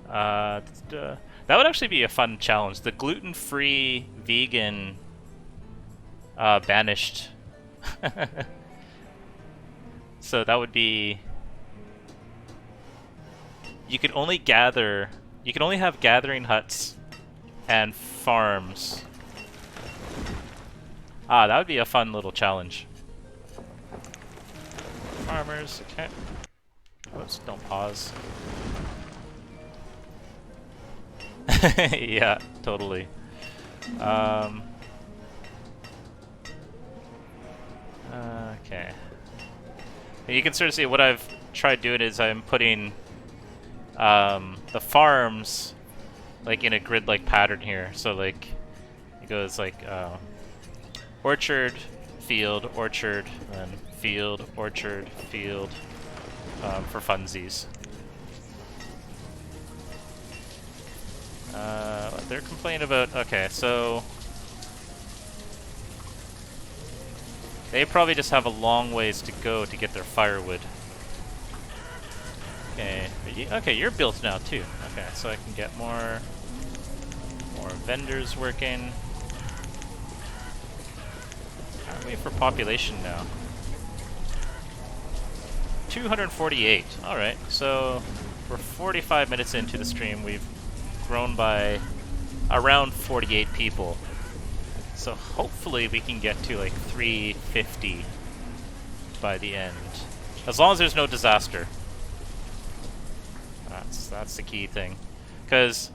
Speaker 1: That would actually be a fun challenge. The gluten-free vegan Banished. So that would be... You could only have gathering huts and farms. Ah, that would be a fun little challenge. Farmers, okay. Whoops, don't pause. Yeah, totally. Okay. And you can sort of see what I've tried doing is I'm putting the farms like in a grid-like pattern here. So like it goes like orchard, field, orchard, and then field, orchard, field for funsies. They're complaining about... Okay, so... They probably just have a long ways to go to get their firewood. Okay, okay, you're built now too. Okay, so I can get more vendors working. How are we for population now? 248. All right, so we're 45 minutes into the stream. We've grown by around 48 people. So hopefully we can get to like 350 by the end. As long as there's no disaster. That's the key thing. Because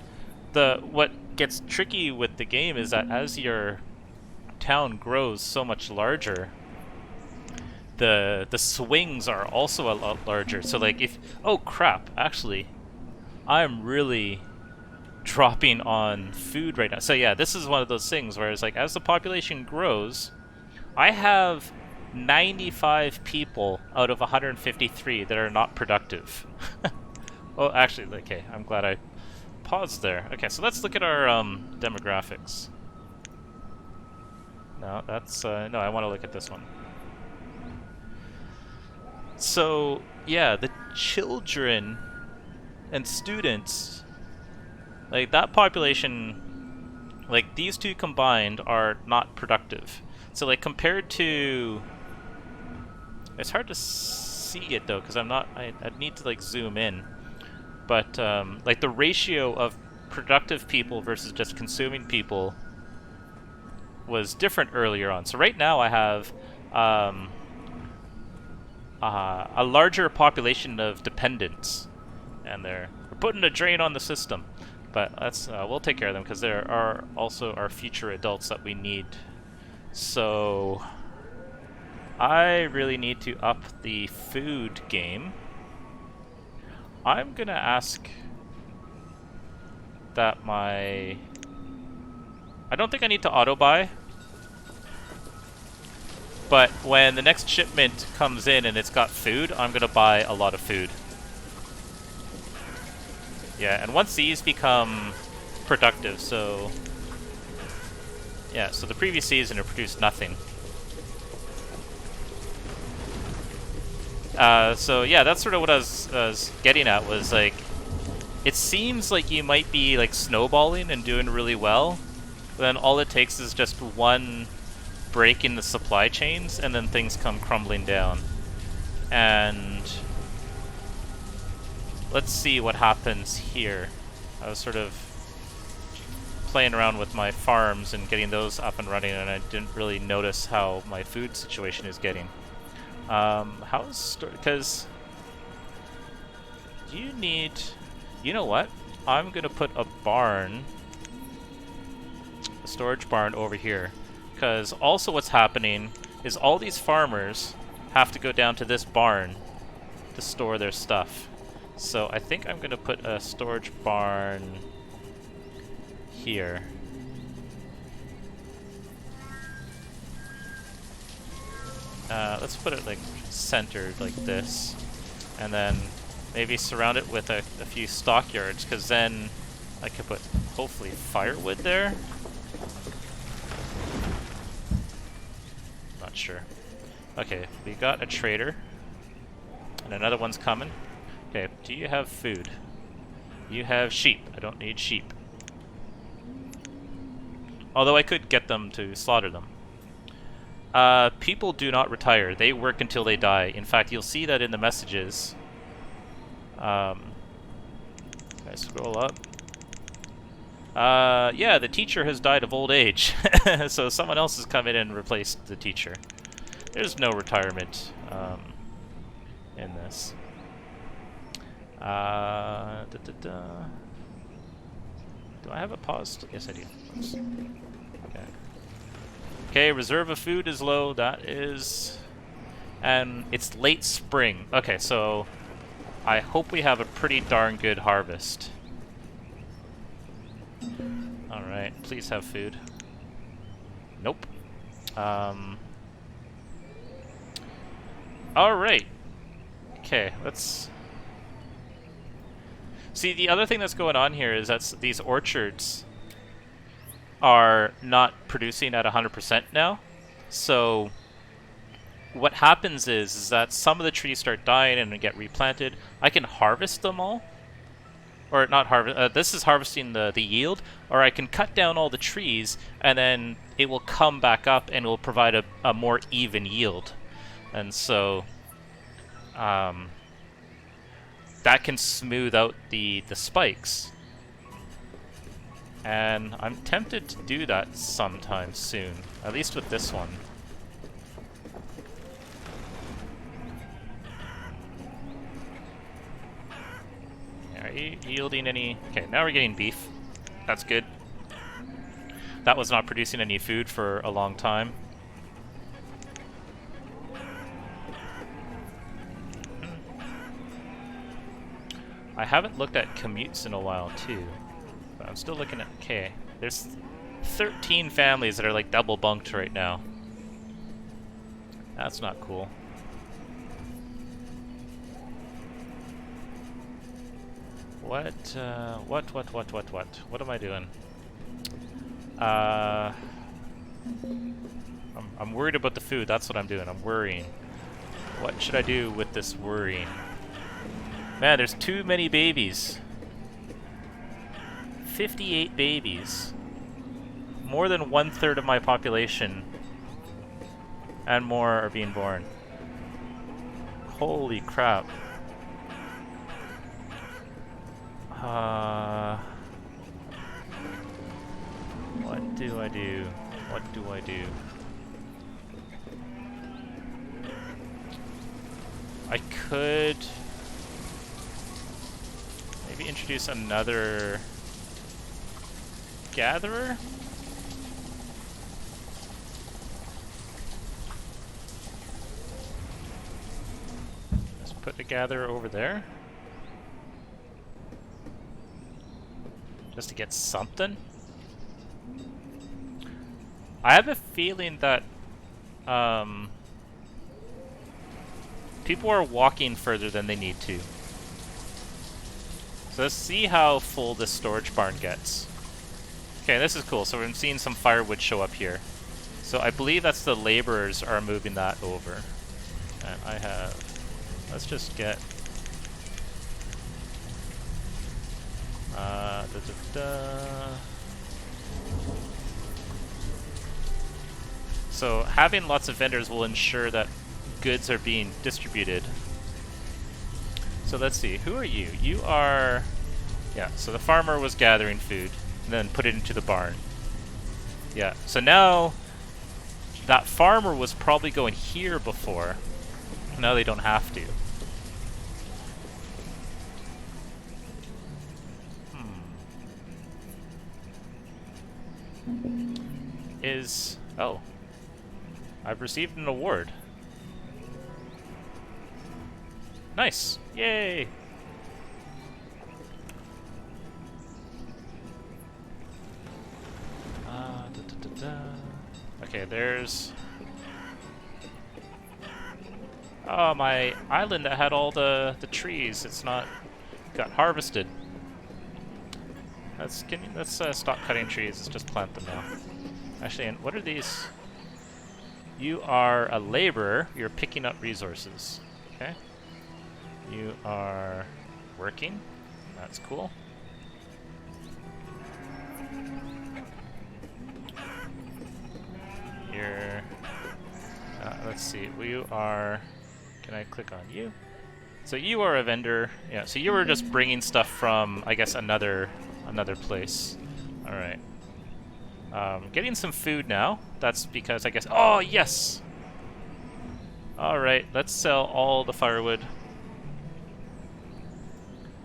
Speaker 1: what gets tricky with the game is that as your town grows so much larger, the swings are also a lot larger. So like if... Oh crap, actually, I'm really dropping on food right now. So yeah, this is one of those things where it's like as the population grows, I have 95 people out of 153 that are not productive. Well, actually, okay, I'm glad I paused there. Okay, so let's look at our demographics. No, that's no, I want to look at this one. So yeah, the children and students, like that population, like these two combined are not productive. So like compared to, it's hard to see it though because I'd need to like zoom in. But like the ratio of productive people versus just consuming people was different earlier on. So right now I have a larger population of dependents, and we're putting a drain on the system. But that's we'll take care of them because there are also our future adults that we need. So I really need to up the food game. I'm gonna ask that I don't think I need to auto buy, but when the next shipment comes in and it's got food, I'm gonna buy a lot of food. Yeah, and once these become productive, so yeah, so the previous season it produced nothing. So yeah, that's sort of what I was getting at, was like, it seems like you might be like snowballing and doing really well, but then all it takes is just one break in the supply chains and then things come crumbling down. And let's see what happens here. I was sort of playing around with my farms and getting those up and running, and I didn't really notice how my food situation is getting. Because you need, you know what? I'm gonna put a barn, a storage barn over here, because also what's happening is all these farmers have to go down to this barn to store their stuff. So I think I'm gonna put a storage barn here. Let's put it like centered like this, and then maybe surround it with a few stockyards, because then I could put hopefully firewood there. Not sure. Okay, we got a trader, and another one's coming. Okay, do you have food? You have sheep. I don't need sheep. Although I could get them to slaughter them. People do not retire. They work until they die. In fact, you'll see that in the messages. I scroll up. Yeah, the teacher has died of old age. So someone else has come in and replaced the teacher. There's no retirement in this. Do I have a pause? Yes, I do. Oops. Okay. Okay, reserve of food is low. That is... And it's late spring. Okay, so I hope we have a pretty darn good harvest. Alright, please have food. Nope. Alright. Okay, let's... See, the other thing that's going on here is that these orchards are not producing at 100% now. So what happens is that some of the trees start dying and get replanted. I can harvest them all. Or not harvest, this is harvesting the yield. Or I can cut down all the trees and then it will come back up and will provide a more even yield. And so that can smooth out the spikes. And I'm tempted to do that sometime soon, at least with this one. Are you yielding any? Okay, now we're getting beef. That's good. That was not producing any food for a long time. I haven't looked at commutes in a while, too. But I'm still looking at... Okay, there's 13 families that are, like, double bunked right now. That's not cool. What am I doing? I'm worried about the food. That's what I'm doing. I'm worrying. What should I do with this worrying? Man, there's too many babies. 58 babies. More than 1/3 of my population. And more are being born. Holy crap. What do I do? What do I do? I could maybe introduce another gatherer? Let's put a gatherer over there. Just to get something. I have a feeling that people are walking further than they need to. So let's see how full this storage barn gets. Okay, this is cool. So we're seeing some firewood show up here. So I believe that's the laborers are moving that over. And I have... Let's just get... So having lots of vendors will ensure that goods are being distributed. So let's see, who are you? You are... Yeah, so the farmer was gathering food and then put it into the barn. Yeah, so now that farmer was probably going here before. Now they don't have to. Oh. I've received an award. Nice! Yay! Okay, there's... Oh, my island that had all the trees, it's not... got harvested. Let's stop cutting trees, let's just plant them now. Actually, and what are these? You are a laborer, you're picking up resources. Okay. You are working, that's cool. You're... let's see, you are... Can I click on you? So you are a vendor. Yeah, so you were just bringing stuff from, I guess, another place. Alright. Getting some food now. That's because, I guess... Oh, yes! Alright, let's sell all the firewood.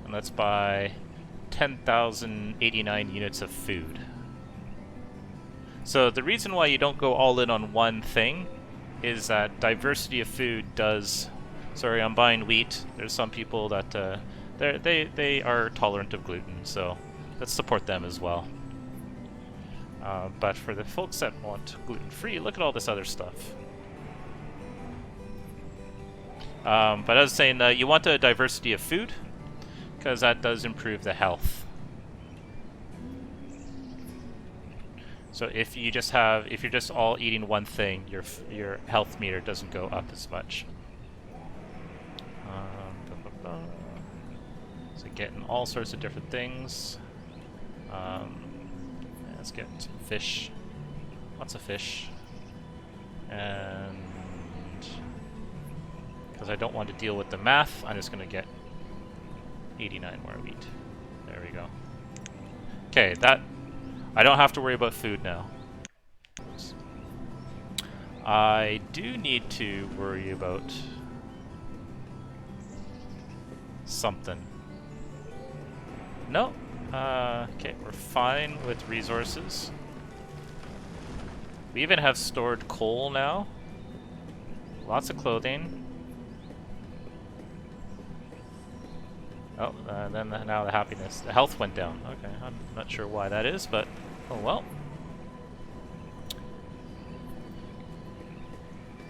Speaker 1: And let's buy 10,089 units of food. So the reason why you don't go all in on one thing is that diversity of food does... Sorry, I'm buying wheat. There's some people that they are tolerant of gluten, so let's support them as well. But for the folks that want gluten-free, look at all this other stuff. But I was saying, you want a diversity of food, because that does improve the health. So if you're just all eating one thing, your health meter doesn't go up as much. So getting all sorts of different things. Let's get some fish. Lots of fish. And because I don't want to deal with the math, I'm just going to get 89 more wheat. There we go. Okay, that... I don't have to worry about food now. Oops. I do need to worry about something. No. Okay, we're fine with resources. We even have stored coal now. Lots of clothing. Oh, then now the happiness. The health went down. Okay, I'm not sure why that is, but oh well.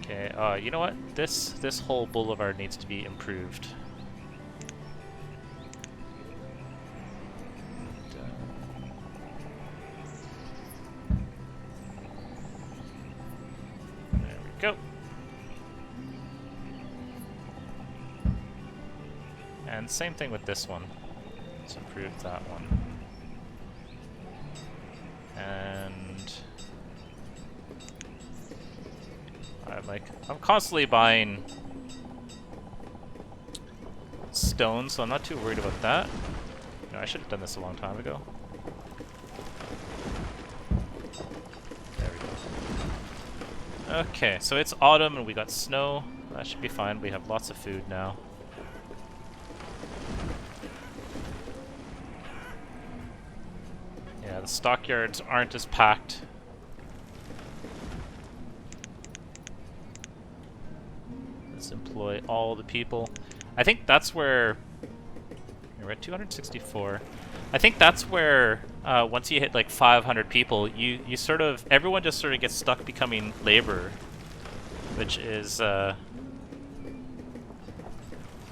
Speaker 1: Okay, you know what? This whole boulevard needs to be improved. There we go. And same thing with this one. Let's improve that one. And I'm constantly buying stone, so I'm not too worried about that. No, I should have done this a long time ago. There we go. Okay, so it's autumn and we got snow. That should be fine. We have lots of food now. Yeah, the stockyards aren't as packed. Let's employ all the people. I think that's where... We're at 264. I think that's where, once you hit like 500 people, you sort of... Everyone just sort of gets stuck becoming labor. Which is,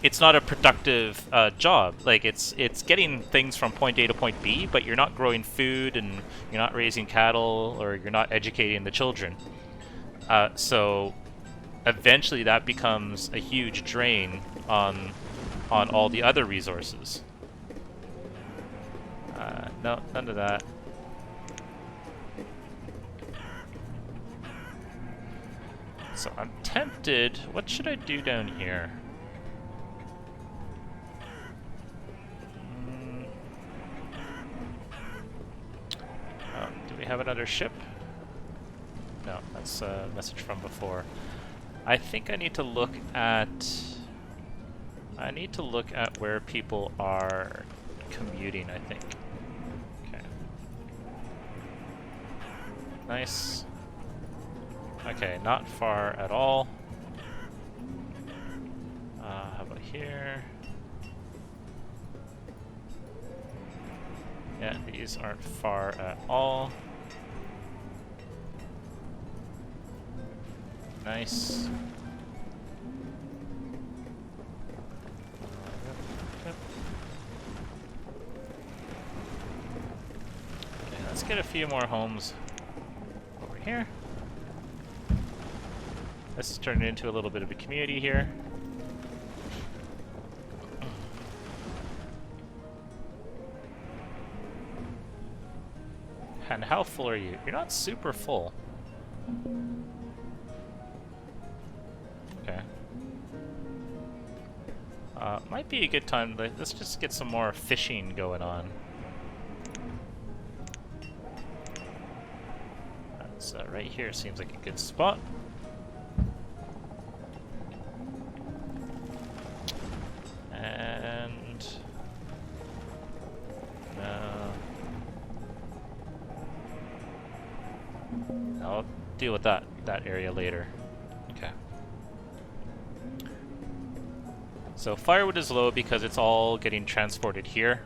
Speaker 1: it's not a productive job. Like it's getting things from point A to point B, but you're not growing food and you're not raising cattle or you're not educating the children. So eventually that becomes a huge drain on all the other resources. No, none of that. So I'm tempted. What should I do down here? Do we have another ship? No, that's a message from before. I think I need to look at... where people are commuting, I think. Okay. Nice. Okay, not far at all. How about here? Yeah, these aren't far at all. Nice. Okay, let's get a few more homes over here. This is turning into a little bit of a community here. And how full are you? You're not super full. Okay. Might be a good time. Let's just get some more fishing going on. That's right here seems like a good spot. And I'll deal with that area later. Okay. So firewood is low because it's all getting transported here.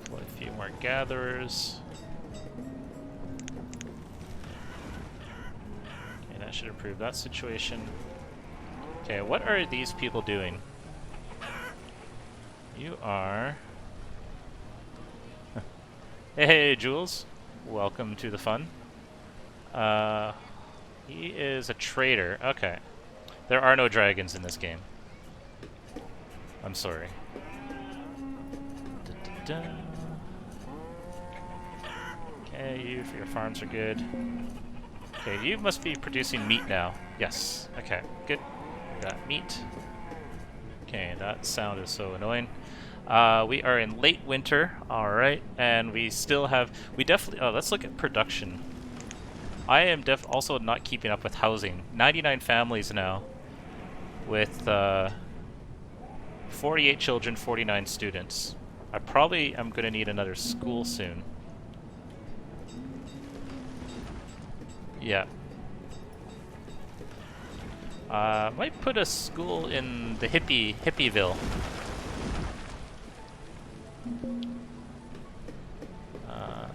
Speaker 1: Put a few more gatherers. Okay, that should improve that situation. Okay, what are these people doing? You are... Hey, Jules. Welcome to the fun. He is a trader. Okay. There are no dragons in this game. I'm sorry. Okay, your farms are good. Okay, you must be producing meat now. Yes. Okay, good. We got meat. Okay, that sound is so annoying. We are in late winter, alright, and we still have... We definitely... Oh, let's look at production. I am also not keeping up with housing. 99 families now, with 48 children, 49 students. I probably am going to need another school soon. Yeah. Might put a school in the Hippieville.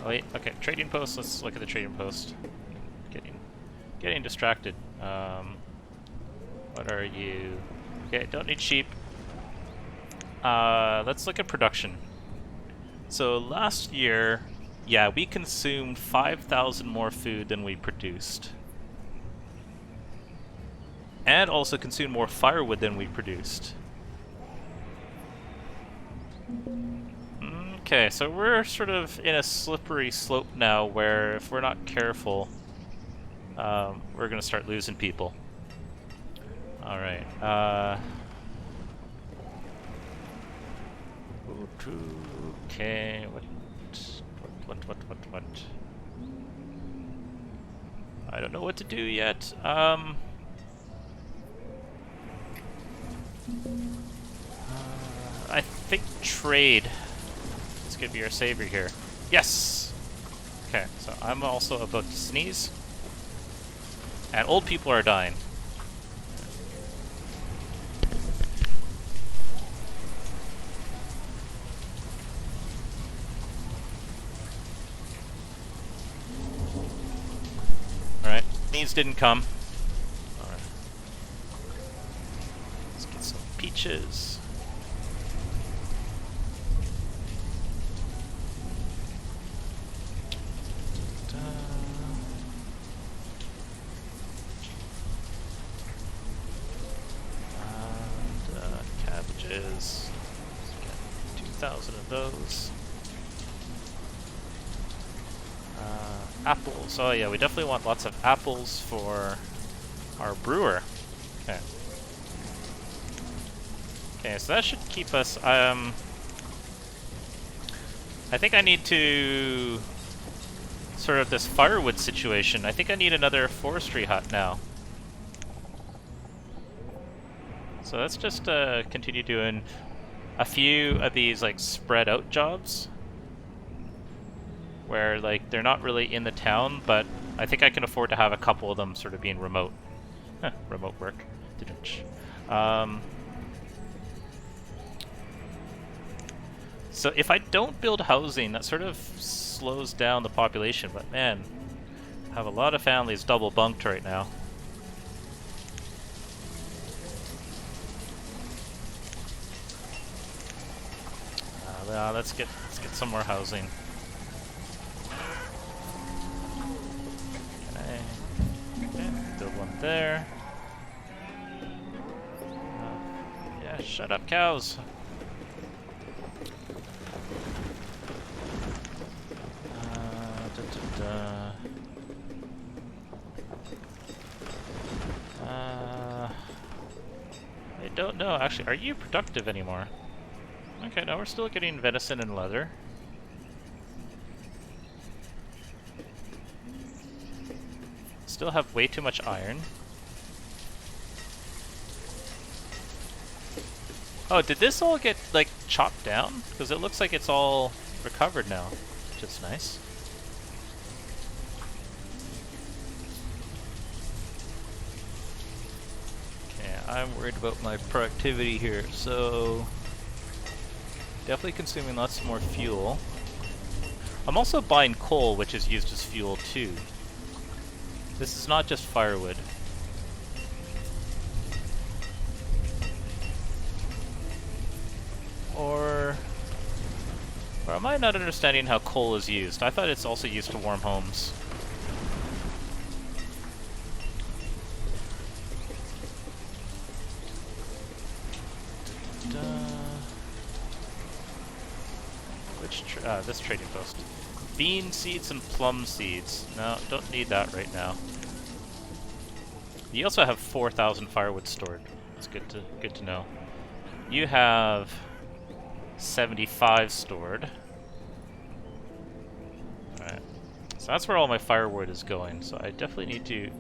Speaker 1: Wait, okay, trading post, let's look at the trading post. Getting distracted. What are you? Okay, don't need sheep. Let's look at production. So last year, yeah, we consumed 5,000 more food than we produced. And also consumed more firewood than we produced. Okay, so we're sort of in a slippery slope now where if we're not careful, we're gonna start losing people. Alright, okay, what? I don't know what to do yet. I think trade is gonna be our savior here. Yes! Okay, so I'm also about to sneeze. And old people are dying. Japanese didn't come. Alright. Let's get some peaches. Cabbages. 2,000 of those. Apples. Oh yeah, we definitely want lots of apples for our brewer. Okay. Okay, so that should keep us. I think I need to sort of this firewood situation. I think I need another forestry hut now. So let's just continue doing a few of these like spread out jobs where like they're not really in the town, but I think I can afford to have a couple of them sort of being remote. Remote work. So if I don't build housing, that sort of slows down the population, but man, I have a lot of families double bunked right now. Let's get some more housing. Okay, build one there. Yeah, shut up, cows. I don't know. Actually, are you productive anymore? Okay, no, we're still getting venison and leather. Still have way too much iron. Oh, did this all get, like, chopped down? Because it looks like it's all recovered now, which is nice. Okay, I'm worried about my productivity here, so definitely consuming lots more fuel. I'm also buying coal, which is used as fuel too. This is not just firewood. Or am I not understanding how coal is used? I thought it's also used to warm homes. This trading post. Bean seeds and plum seeds. No, don't need that right now. You also have 4,000 firewood stored. That's good to know. You have 75 stored. Alright. So that's where all my firewood is going. So I definitely need to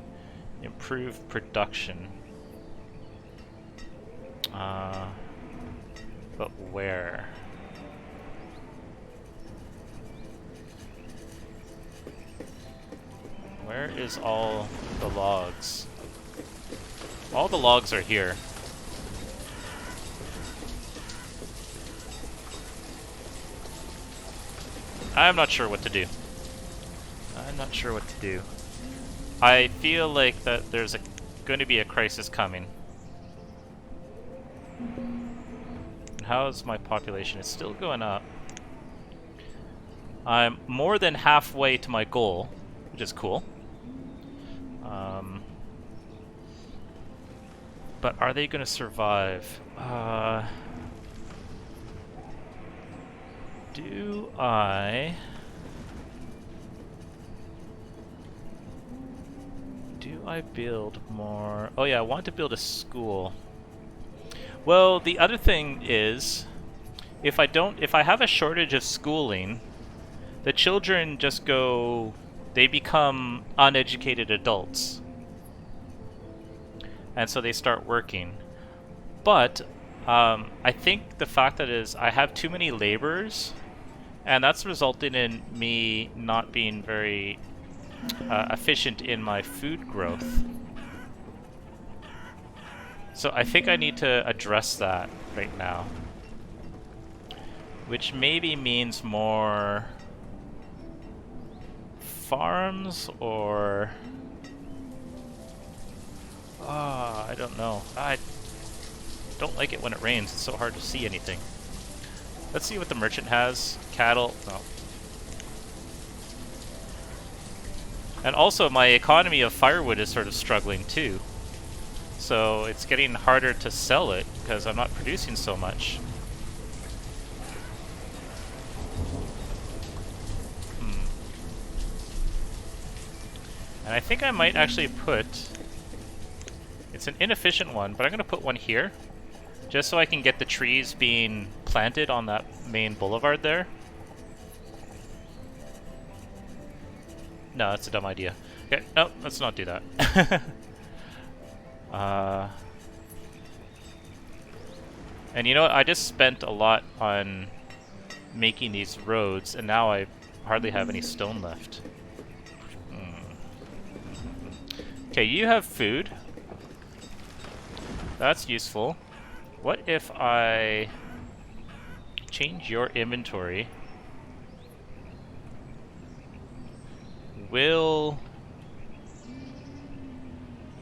Speaker 1: improve production. But where? Where is all the logs? All the logs are here. I'm not sure what to do. I'm not sure what to do. I feel like that there's going to be a crisis coming. How is my population? It's still going up. I'm more than halfway to my goal, which is cool. But are they going to survive? Do I build more? Oh yeah, I want to build a school. Well, the other thing is, if I have a shortage of schooling, the children just go, they become uneducated adults. And so they start working. But I think the fact that is I have too many laborers, and that's resulted in me not being very efficient in my food growth. So I think I need to address that right now. Which maybe means more farms or I don't know. I don't like it when it rains. It's so hard to see anything. Let's see what the merchant has. Cattle. No. And also, my economy of firewood is sort of struggling too. So it's getting harder to sell it because I'm not producing so much. And I think I might actually put... It's an inefficient one, but I'm going to put one here. Just so I can get the trees being planted on that main boulevard there. No, that's a dumb idea. Okay, no, let's not do that. And you know what? I just spent a lot on making these roads, and now I hardly have any stone left. Okay, you have food. That's useful. What if I change your inventory? Will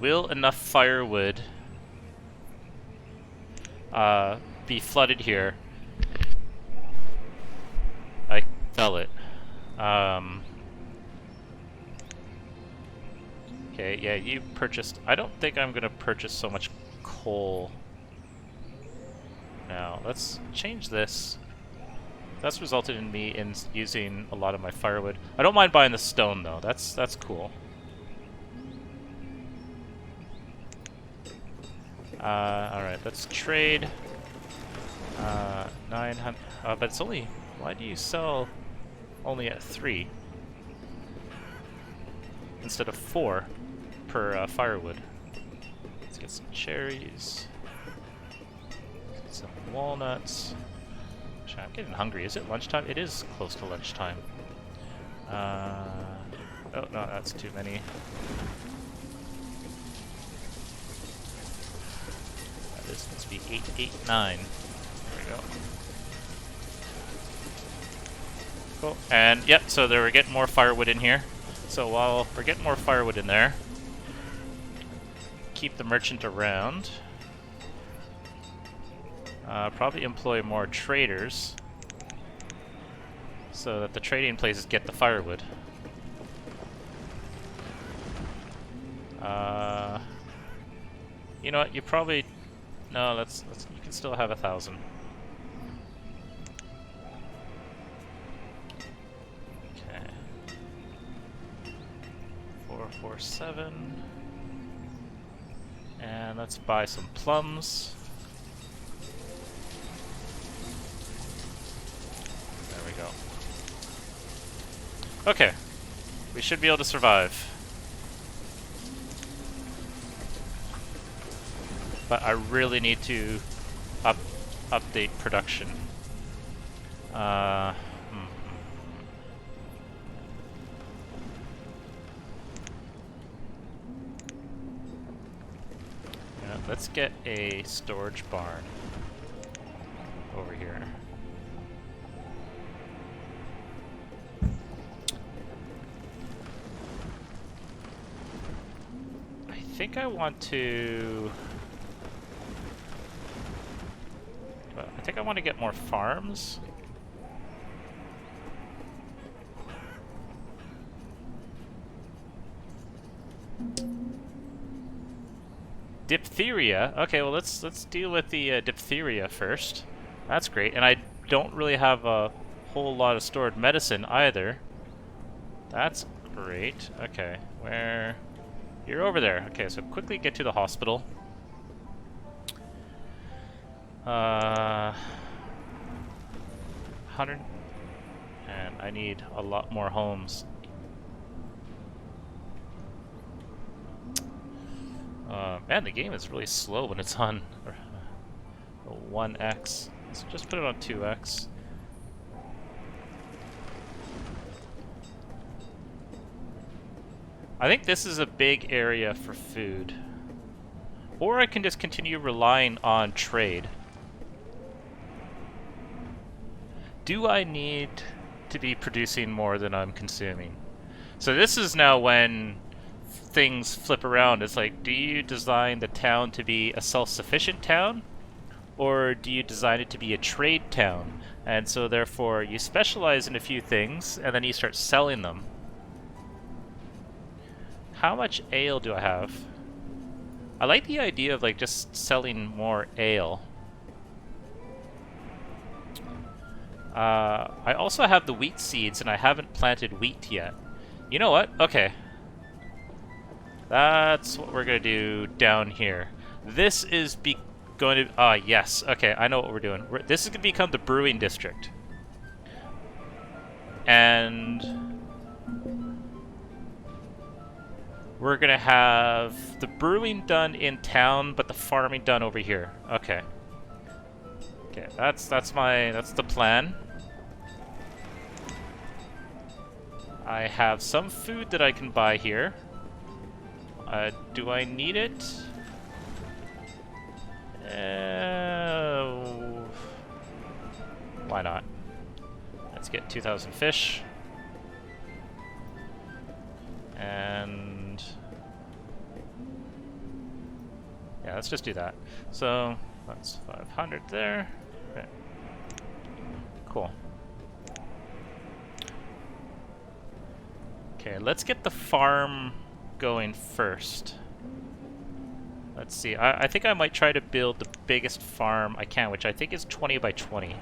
Speaker 1: enough firewood be flooded here? I sell it. Okay, yeah, you purchased... I don't think I'm gonna purchase so much coal. Now, let's change this. That's resulted in me using a lot of my firewood. I don't mind buying the stone though. That's cool. Alright, let's trade. 900. But it's only... Why do you sell only at 3 instead of 4 per firewood? Let's get some cherries. Some walnuts. Actually, I'm getting hungry. Is it lunchtime? It is close to lunchtime. Oh, no, that's too many. This must be 889. There we go. Cool. And, yep, so we're getting more firewood in here. So while we're getting more firewood in there, keep the merchant around. Probably employ more traders so that the trading places get the firewood. You know what? You probably... No, let's you can still have 1,000. Okay. 447. And let's buy some plums. There we go. Okay. We should be able to survive. But I really need to update production. Yeah, let's get a storage barn over here. I think I want to... I think I want to get more farms. Diphtheria. Okay, well let's deal with the diphtheria first. That's great, and I don't really have a whole lot of stored medicine either. That's great. Okay, where... You're over there. Okay, so quickly get to the hospital. 100, and I need a lot more homes. Man, the game is really slow when it's on 1x. So just put it on 2x. I think this is a big area for food. Or I can just continue relying on trade. Do I need to be producing more than I'm consuming? So this is now when things flip around. It's like, do you design the town to be a self-sufficient town, or do you design it to be a trade town? And so therefore you specialize in a few things and then you start selling them. How much ale do I have? I like the idea of like just selling more ale. I also have the wheat seeds and I haven't planted wheat yet. You know what? Okay. That's what we're gonna do down here. This is going to... yes. Okay, I know what we're doing. This is gonna become the brewing district. And... we're gonna have the brewing done in town, but the farming done over here. Okay. Okay, that's the plan. I have some food that I can buy here. Do I need it? Why not? Let's get 2,000 fish. And... yeah, let's just do that. So, that's 500 there. Okay. Cool. Okay, let's get the farm going first. Let's see. I think I might try to build the biggest farm I can, which I think is 20 by 20.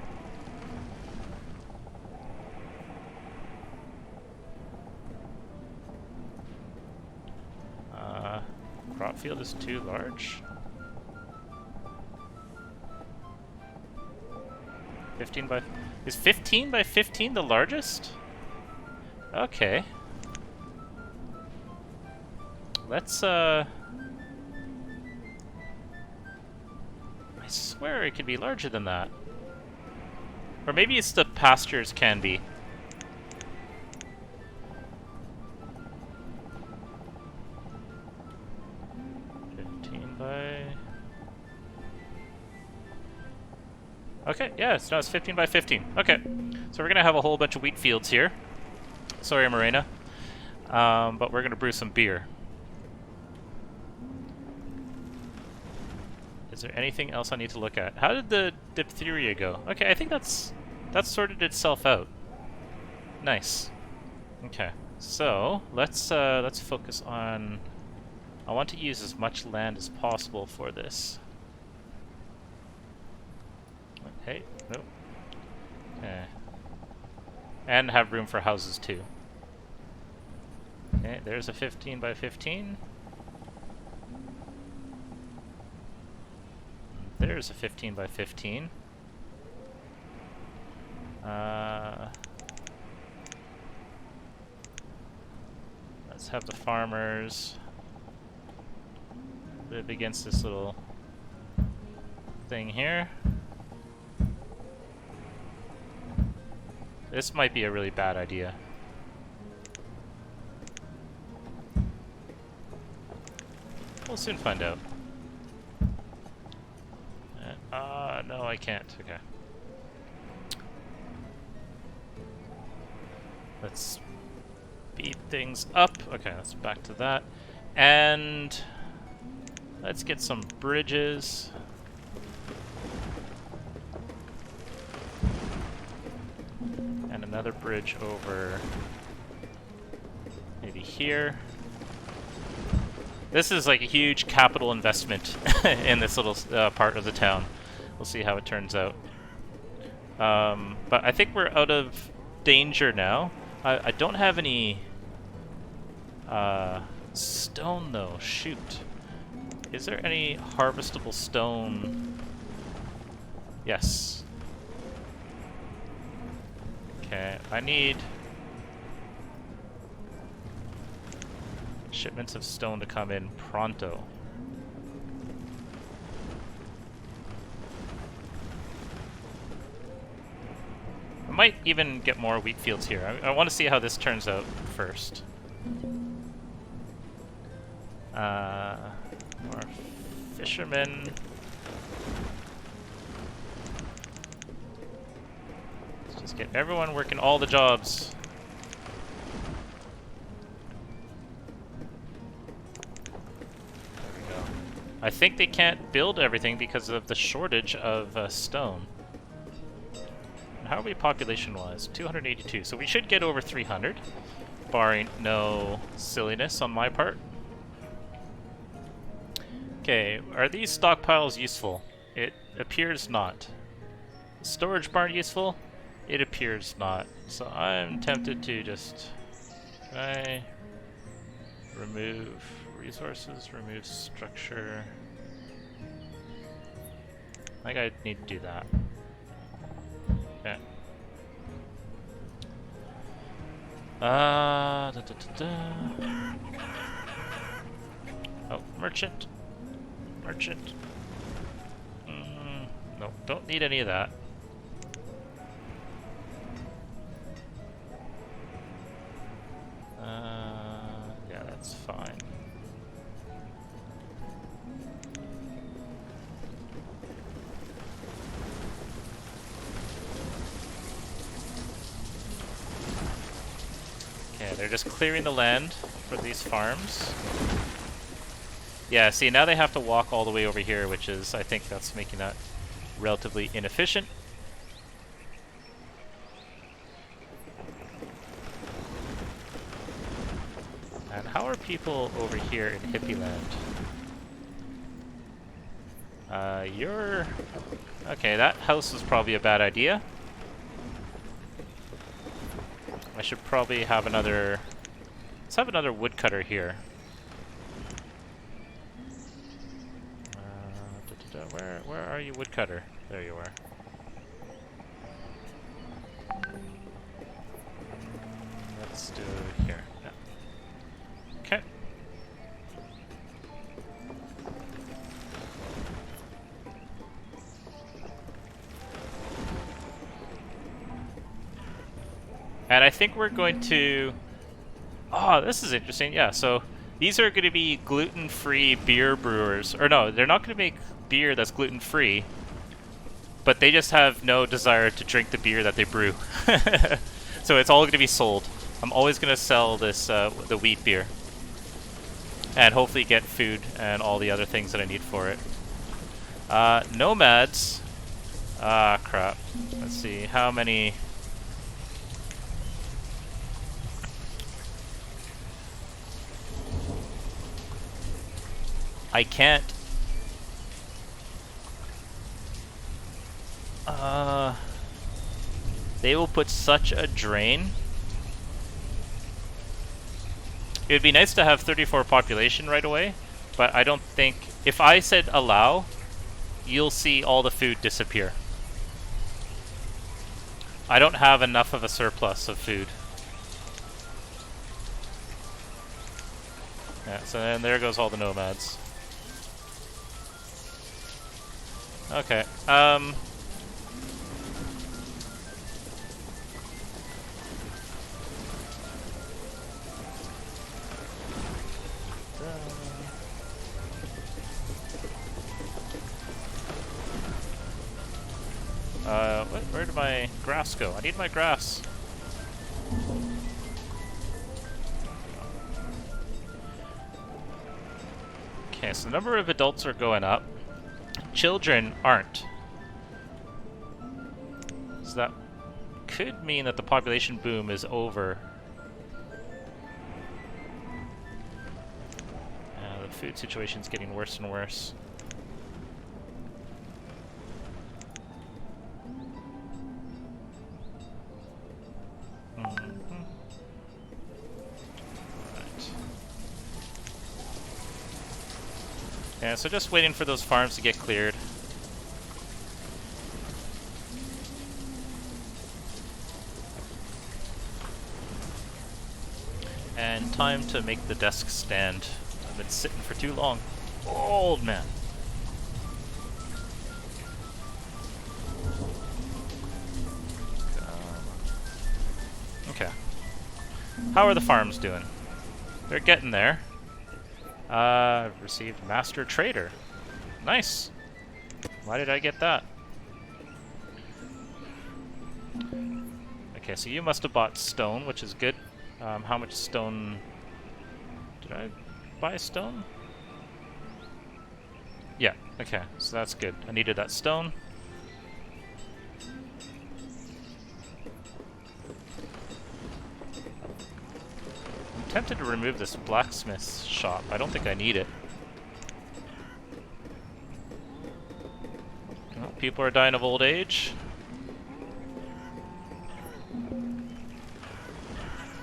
Speaker 1: Crop field is too large. 15 by... is 15 by 15 the largest? Okay. Let's, I swear it could be larger than that. Or maybe it's the pastures can be. Okay, yeah, no, it's 15 by 15. Okay, so we're gonna have a whole bunch of wheat fields here. Sorry, Morena. But we're gonna brew some beer. Is there anything else I need to look at? How did the diphtheria go? Okay, I think that's sorted itself out. Nice. Okay, so let's focus on... I want to use as much land as possible for this. Hey, nope. Okay. And have room for houses too. Okay, there's a 15 by 15. There's a 15 by 15. Let's have the farmers live against this little thing here. This might be a really bad idea. We'll soon find out. No, I can't. Okay. Let's speed things up. Okay, let's back to that. And let's get some bridges. And another bridge over maybe here. This is like a huge capital investment in this little part of the town. We'll see how it turns out. But I think we're out of danger now. I don't have any stone though. Shoot. Is there any harvestable stone? Yes. Okay, I need shipments of stone to come in pronto. I might even get more wheat fields here. I want to see how this turns out first. More fishermen. Let's just get everyone working all the jobs. I think they can't build everything because of the shortage of stone. And how are we population-wise? 282. So we should get over 300, barring no silliness on my part. Okay, are these stockpiles useful? It appears not. Storage barn useful? It appears not. So I'm tempted to just try remove resources, remove structure. I think I need to do that. Okay. Oh, merchant. Merchant. No, don't need any of that. Yeah, that's fine. Okay, they're just clearing the land for these farms. Yeah, see, now they have to walk all the way over here, which is, I think that's making that relatively inefficient. And how are people over here in Hippie Land? You're... Okay, that house was probably a bad idea. I should probably have another... Let's have another woodcutter here. Where are you, woodcutter? There you are. Let's do it here. Yeah. Okay. And I think we're going to... Oh, this is interesting. Yeah, so these are going to be gluten-free beer brewers. Or no, they're not going to make beer that's gluten-free, but they just have no desire to drink the beer that they brew. So it's all going to be sold. I'm always going to sell this, the wheat beer. And hopefully get food and all the other things that I need for it. Nomads. Ah, crap. Let's see, how many... I can't... They will put such a drain. It would be nice to have 34 population right away, but I don't think... If I said allow, you'll see all the food disappear. I don't have enough of a surplus of food. Yeah, so then there goes all the nomads. Okay, where did my grass go? I need my grass. Okay, so the number of adults are going up. Children aren't. So that could mean that the population boom is over. The food situation's getting worse and worse. Yeah, so just waiting for those farms to get cleared. And time to make the desk stand. I've been sitting for too long. Old man. Okay. How are the farms doing? They're getting there. Received Master Trader. Nice. Why did I get that? Okay, so you must have bought stone, which is good. How much stone... Did I buy stone? Okay, so that's good. I needed that stone. I'm tempted to remove this blacksmith shop. I don't think I need it. Oh, people are dying of old age.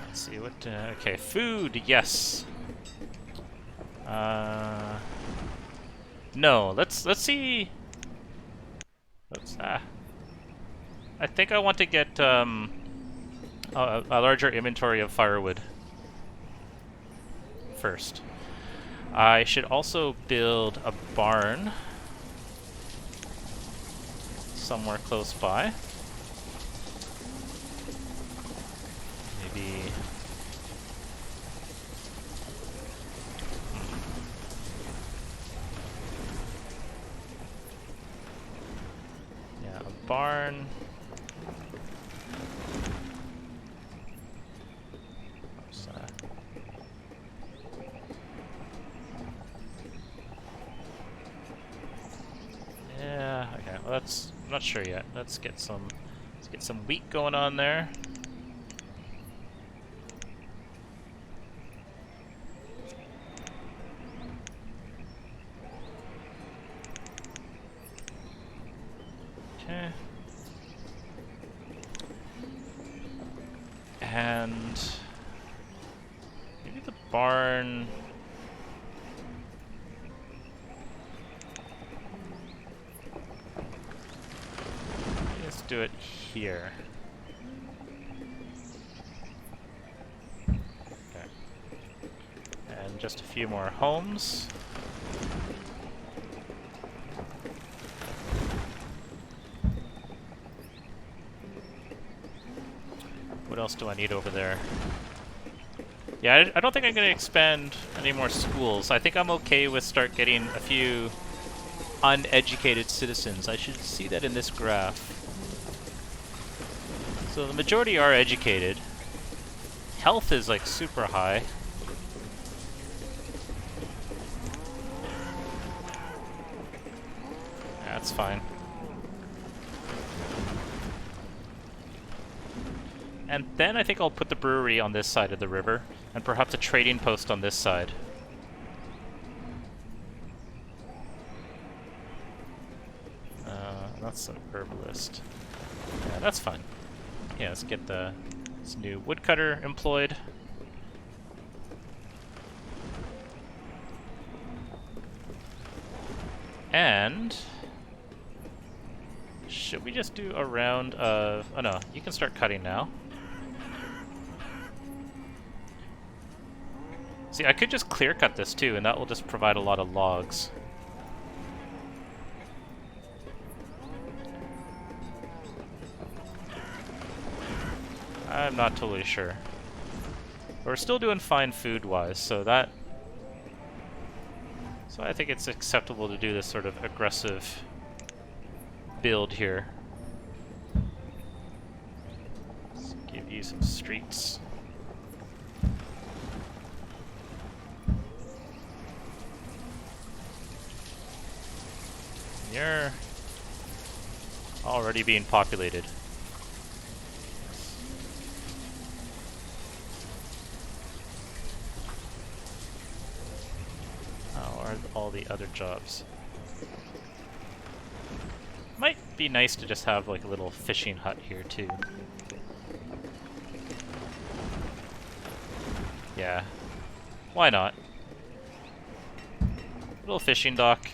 Speaker 1: Let's see what. Okay, food. Yes. No. Let's see. Oops. I think I want to get a larger inventory of firewood first. I should also build a barn somewhere close by. Maybe. Yeah, a barn. Yeah, okay. Well, that's I'm not sure yet. Let's get some wheat going on there. Okay. And maybe the barn. Let's do it here. Okay. And just a few more homes. What else do I need over there? Yeah, I don't think I'm going to expand any more schools. I think I'm okay with start getting a few uneducated citizens. I should see that in this graph. So the majority are educated. Health is like super high. That's fine. And then I think I'll put the brewery on this side of the river, and perhaps a trading post on this side. That's an herbalist. Yeah, that's fine. Yeah, let's get this new woodcutter employed. And should we just do a round of... Oh no, you can start cutting now. See, I could just clear cut this too, and that will just provide a lot of logs. I'm not totally sure. But we're still doing fine food-wise, so that... So I think it's acceptable to do this sort of aggressive build here. Let's give you some streets. You're already being populated. How are all the other jobs? Might be nice to just have like a little fishing hut here too. Yeah, why not? Little fishing dock.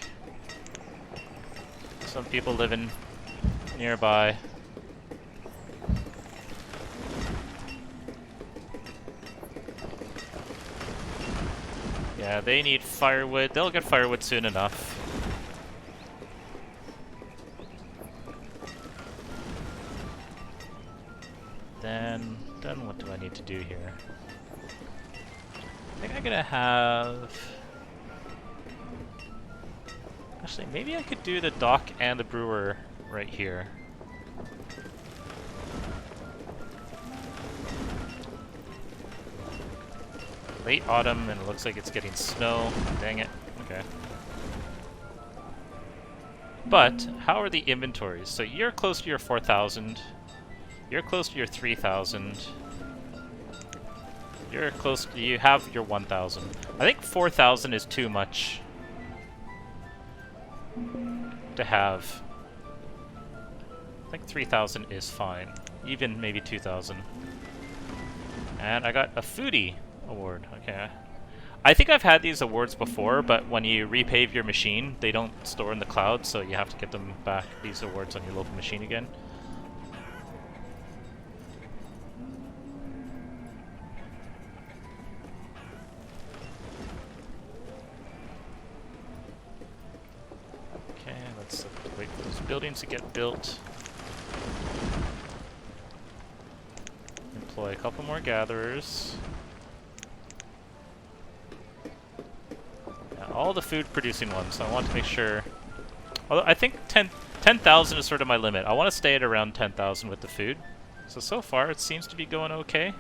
Speaker 1: Some people living nearby. Yeah, they need firewood. They'll get firewood soon enough. Then what do I need to do here? I think I'm gonna have... Actually, maybe I could do the dock and the brewer right here. Late autumn, and it looks like it's getting snow. Dang it. Okay. But how are the inventories? So you're close to your 4,000. You're close to your 3,000. You're close to, you have your 1,000. I think 4,000 is too much to have. I think 3,000 is fine. Even maybe 2,000. And I got a foodie award. Okay. I think I've had these awards before, but when you repave your machine, they don't store in the cloud, so you have to get them back, these awards, on your local machine again. Okay, let's wait for those buildings to get built. Employ a couple more gatherers. All the food producing ones, so I want to make sure. Although I think 10,000 is sort of my limit. I want to stay at around 10,000 with the food. So far it seems to be going okay.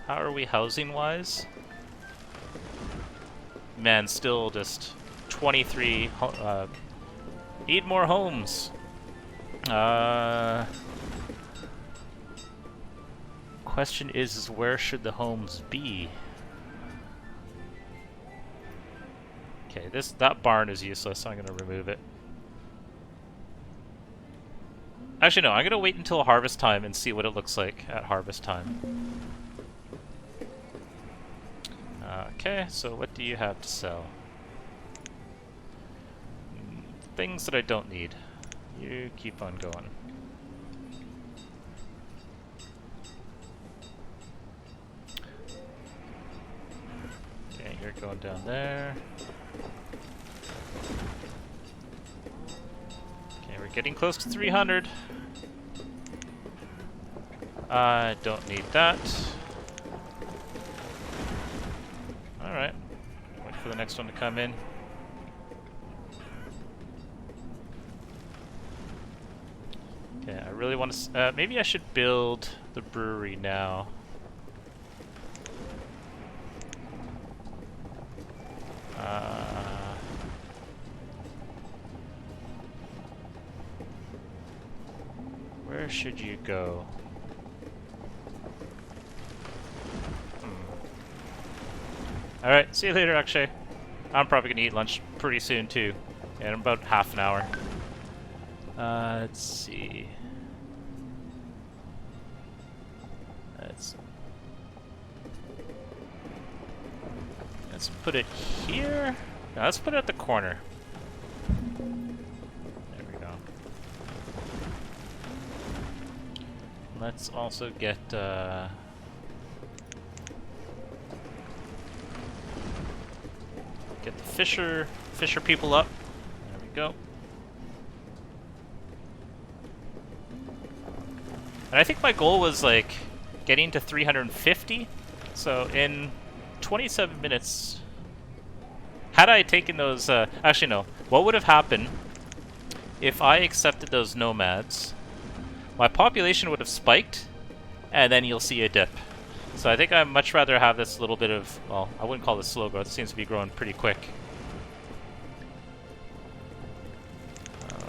Speaker 1: How are we housing wise? Man, still just 23. Need more homes. Question is where should the homes be? Okay, that barn is useless, so I'm gonna remove it. Actually, no, I'm gonna wait until harvest time and see what it looks like at harvest time. Okay, so what do you have to sell? Things that I don't need. You keep on going. Okay, you're going down there. Okay, we're getting close to 300. I don't need that. Alright. Wait for the next one to come in. Okay, I really want to... maybe I should build the brewery now. Where should you go? Alright, see you later, Akshay. I'm probably gonna eat lunch pretty soon, too. In about half an hour. Let's see. Let's put it here. No, let's put it at the corner. There we go. Let's also get the fisher people up. There we go. And I think my goal was like getting to 350. So in 27 minutes, had I taken those, actually no, what would have happened if I accepted those nomads? My population would have spiked, and then you'll see a dip. So I think I'd much rather have this little bit of, well, I wouldn't call this slow growth, it seems to be growing pretty quick.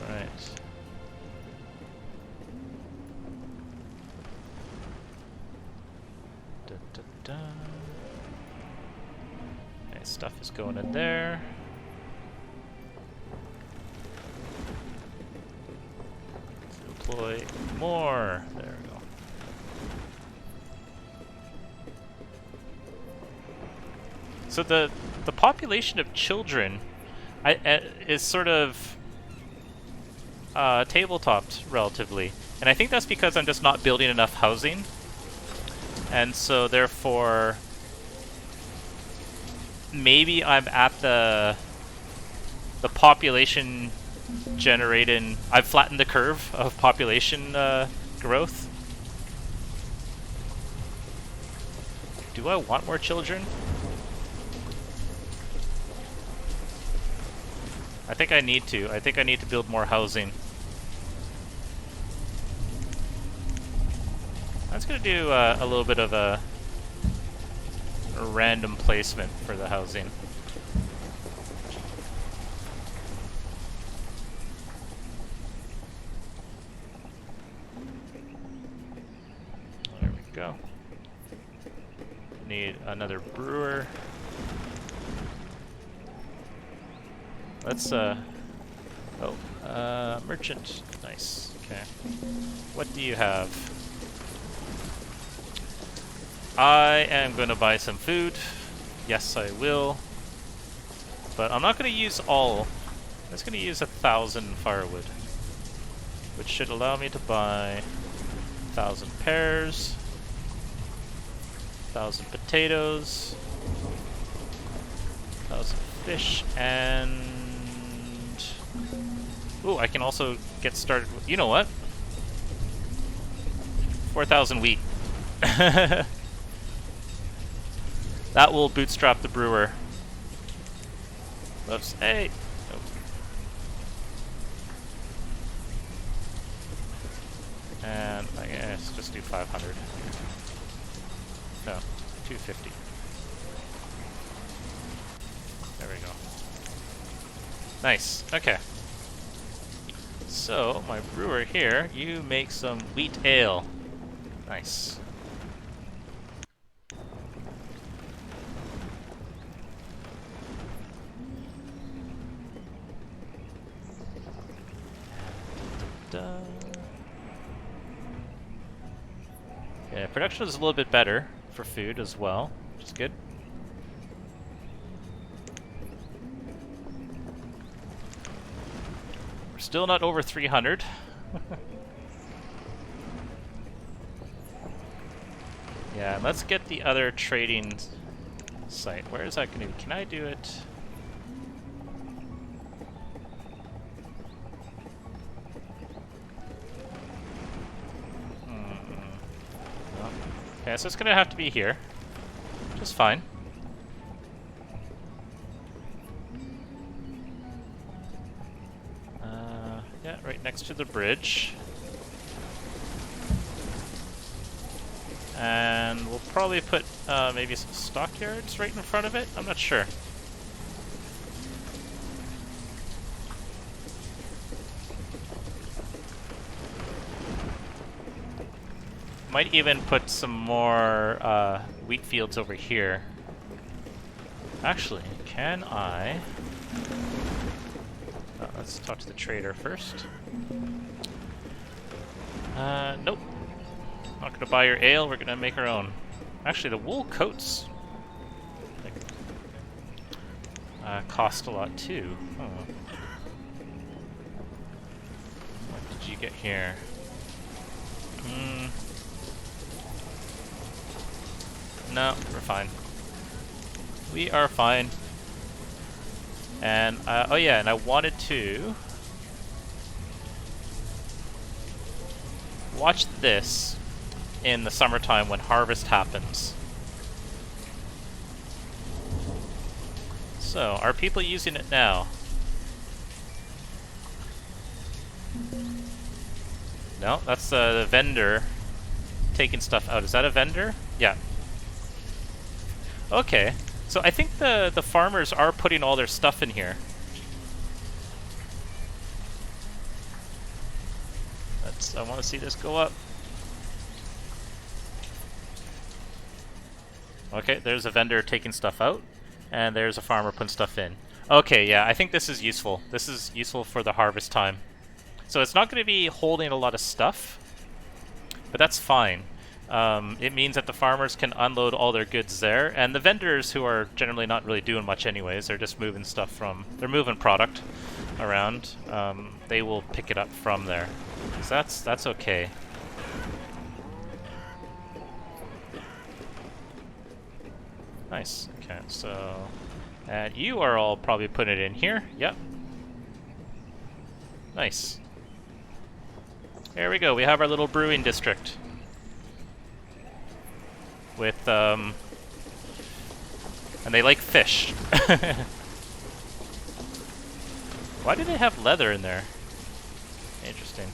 Speaker 1: Alright. Okay, stuff is going in there. Deploy more. There we go. So the population of children is sort of tabletopped relatively, and I think that's because I'm just not building enough housing, and so therefore maybe I'm at the population generating. I've flattened the curve of population growth. Do I want more children? I think I need to. I think I need to build more housing. I was gonna do a little bit of a random placement for the housing. need another brewer. Let's, merchant. Nice. Okay. What do you have? I am going to buy some food. Yes, I will. But I'm not going to use all. I'm just going to use 1,000 firewood, which should allow me to buy 1,000 pears, 1,000 potatoes, 1,000 fish, and... Ooh, I can also get started with... You know what? 4,000 wheat. That will bootstrap the brewer. Whoops. Hey! Oh. And I guess just do 500. No, 250. There we go. Nice. Okay. So, my brewer here, you make some wheat ale. Nice. Yeah, production is a little bit better for food as well, which is good. We're still not over 300. Yeah, let's get the other trading site. Where is that going to be? Can I do it? Okay, so it's gonna have to be here. Which is fine. Yeah, right next to the bridge. And we'll probably put maybe some stockyards right in front of it. I'm not sure. Might even put some more wheat fields over here. Actually, can I... let's talk to the trader first. Nope. Not gonna buy your ale, we're gonna make our own. Actually, the wool coats cost a lot too. Huh. What did you get here? No, we're fine. We are fine. And, oh yeah, and I wanted to watch this in the summertime when harvest happens. So, are people using it now? No, that's the vendor taking stuff out. Is that a vendor? Yeah. Okay, so I think the farmers are putting all their stuff in here. I want to see this go up. Okay, there's a vendor taking stuff out, and there's a farmer putting stuff in. Okay, yeah, I think this is useful. This is useful for the harvest time. So it's not going to be holding a lot of stuff, but that's fine. It means that the farmers can unload all their goods there, and the vendors, who are generally not really doing much anyways, they're just moving stuff from... They're moving product around. They will pick it up from there. So that's okay. Nice. Okay, so... And you are all probably putting it in here. Yep. Nice. There we go. We have our little brewing district. With, and they like fish. Why do they have leather in there? Interesting.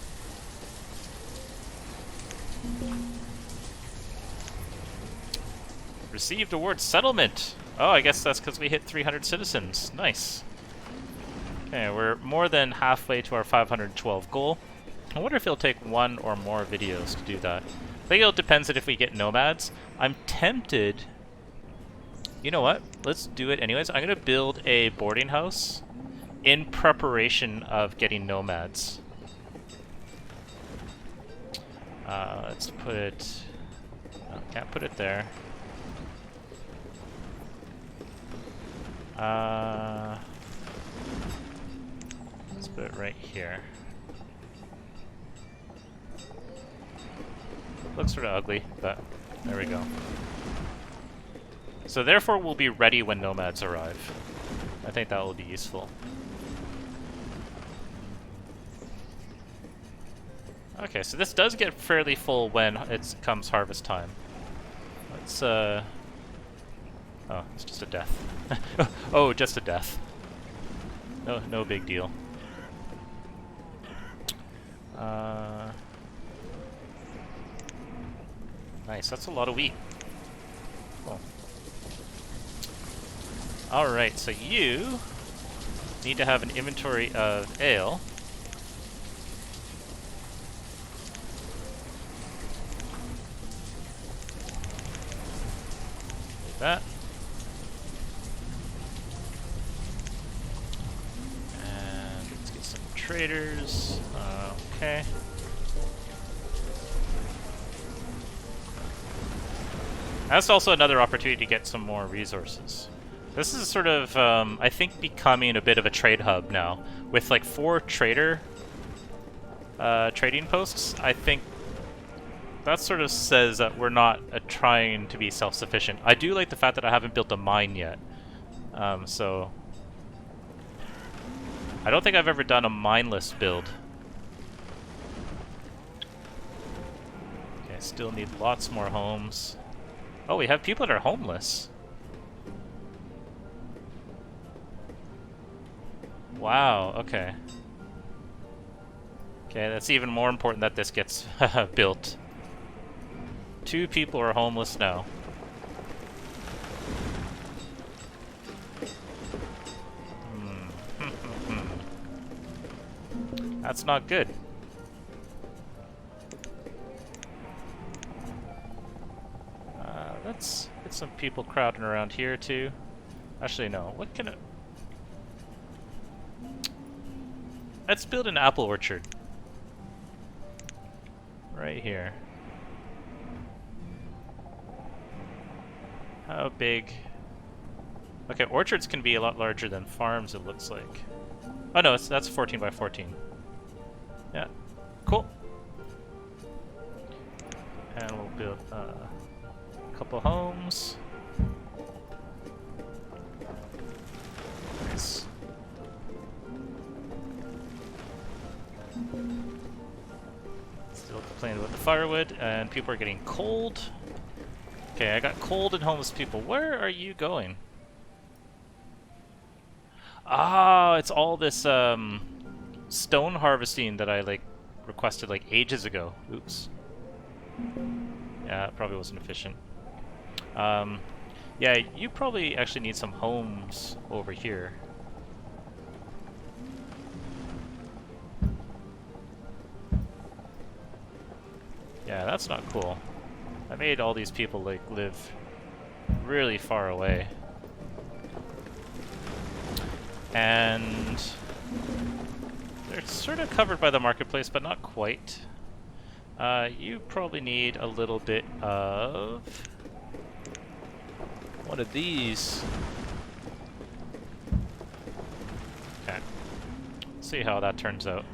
Speaker 1: Received award settlement. Oh, I guess that's because we hit 300 citizens. Nice. Okay, we're more than halfway to our 512 goal. I wonder if it'll take one or more videos to do that. I think it depends on if we get nomads. I'm tempted You know what? Let's do it anyways. I'm gonna build a boarding house in preparation of getting nomads. Let's put it... No, can't put it there. Let's put it right here. Looks sort of ugly, but there we go. So therefore we'll be ready when nomads arrive. I think that will be useful. Okay, so this does get fairly full when it comes harvest time. Let's, oh, it's just a death. Oh, just a death. No big deal. Nice, that's a lot of wheat. Cool. Alright, so you need to have an inventory of ale. Like that. And let's get some traders. Okay. That's also another opportunity to get some more resources. This is sort of, I think, becoming a bit of a trade hub now. With like 4 trader trading posts, I think that sort of says that we're not trying to be self-sufficient. I do like the fact that I haven't built a mine yet. So I don't think I've ever done a mineless build. Okay, still need lots more homes. Oh, we have people that are homeless. Wow, okay. Okay, that's even more important that this gets built. 2 people are homeless now. That's not good. Let's get some people crowding around here too. Actually, no. What can it... Let's build an apple orchard. Right here. How big? Okay, orchards can be a lot larger than farms, it looks like. Oh no, that's 14 by 14. Yeah, cool. And we'll build a couple homes. Nice. Still complaining about the firewood, and people are getting cold. Okay, I got cold and homeless people. Where are you going? Ah, it's all this stone harvesting that I like requested like ages ago. Oops. Yeah, it probably wasn't efficient. Yeah, you probably actually need some homes over here. Yeah, that's not cool. I made all these people like live really far away. And they're sort of covered by the marketplace, but not quite. You probably need a little bit of one of these. Okay. Let's see how that turns out.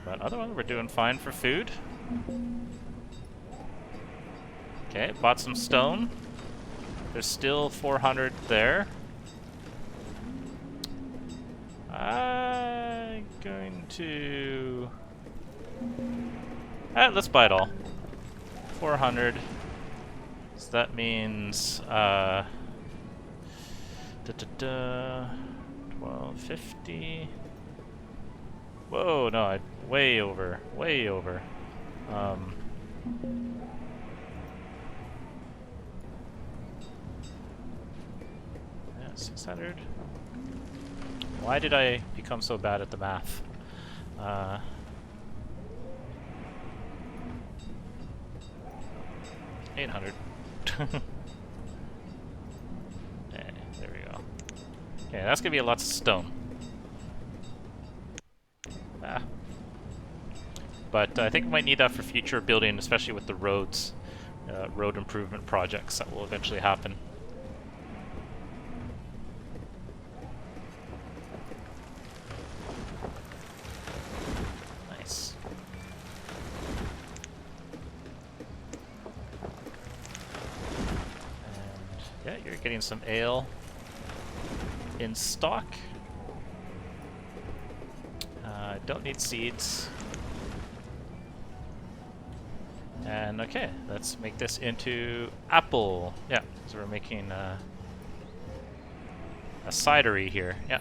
Speaker 1: But otherwise, we're doing fine for food. Okay, bought some stone. There's still 400 there. I'm going to... let's buy it all. 400. So that means... 1250. Whoa, no, way over. Way over. Yeah, 600. Why did I become so bad at the math? 800. Okay, there we go. Okay, that's gonna be lots of stone. Ah. But I think we might need that for future building, especially with the roads, road improvement projects that will eventually happen. Nice. And yeah, you're getting some ale in stock. Don't need seeds. And okay, let's make this into apple. Yeah, so we're making a cidery here. Yeah.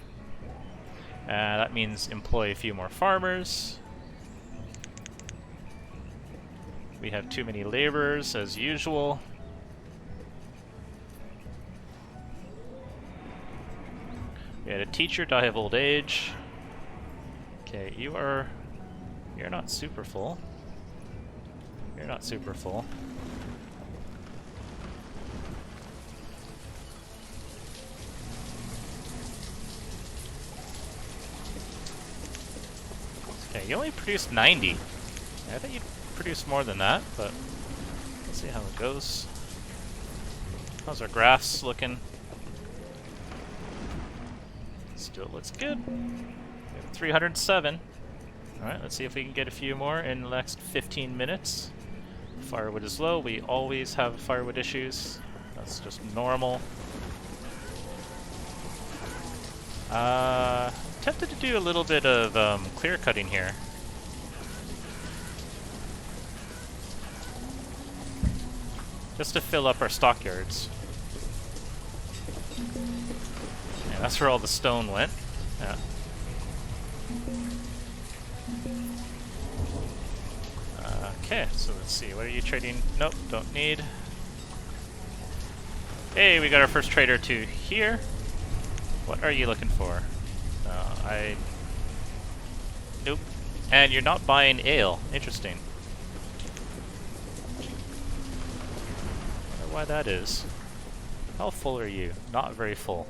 Speaker 1: That means employ a few more farmers. We have too many laborers as usual. We had a teacher die of old age. Okay, you're not super full. You're not super full. Okay, you only produced 90. I think you'd produce more than that, but let's see how it goes. How's our graphs looking? Still looks good. We have 307. Alright, let's see if we can get a few more in the next 15 minutes. Firewood is low. We always have firewood issues. That's just normal. Tempted to do a little bit of clear cutting here. Just to fill up our stockyards. Yeah, that's where all the stone went. Yeah. Okay, so let's see. What are you trading? Nope, don't need. Hey, we got our first trader to here. What are you looking for? Nope. And you're not buying ale. Interesting. Wonder why that is. How full are you? Not very full.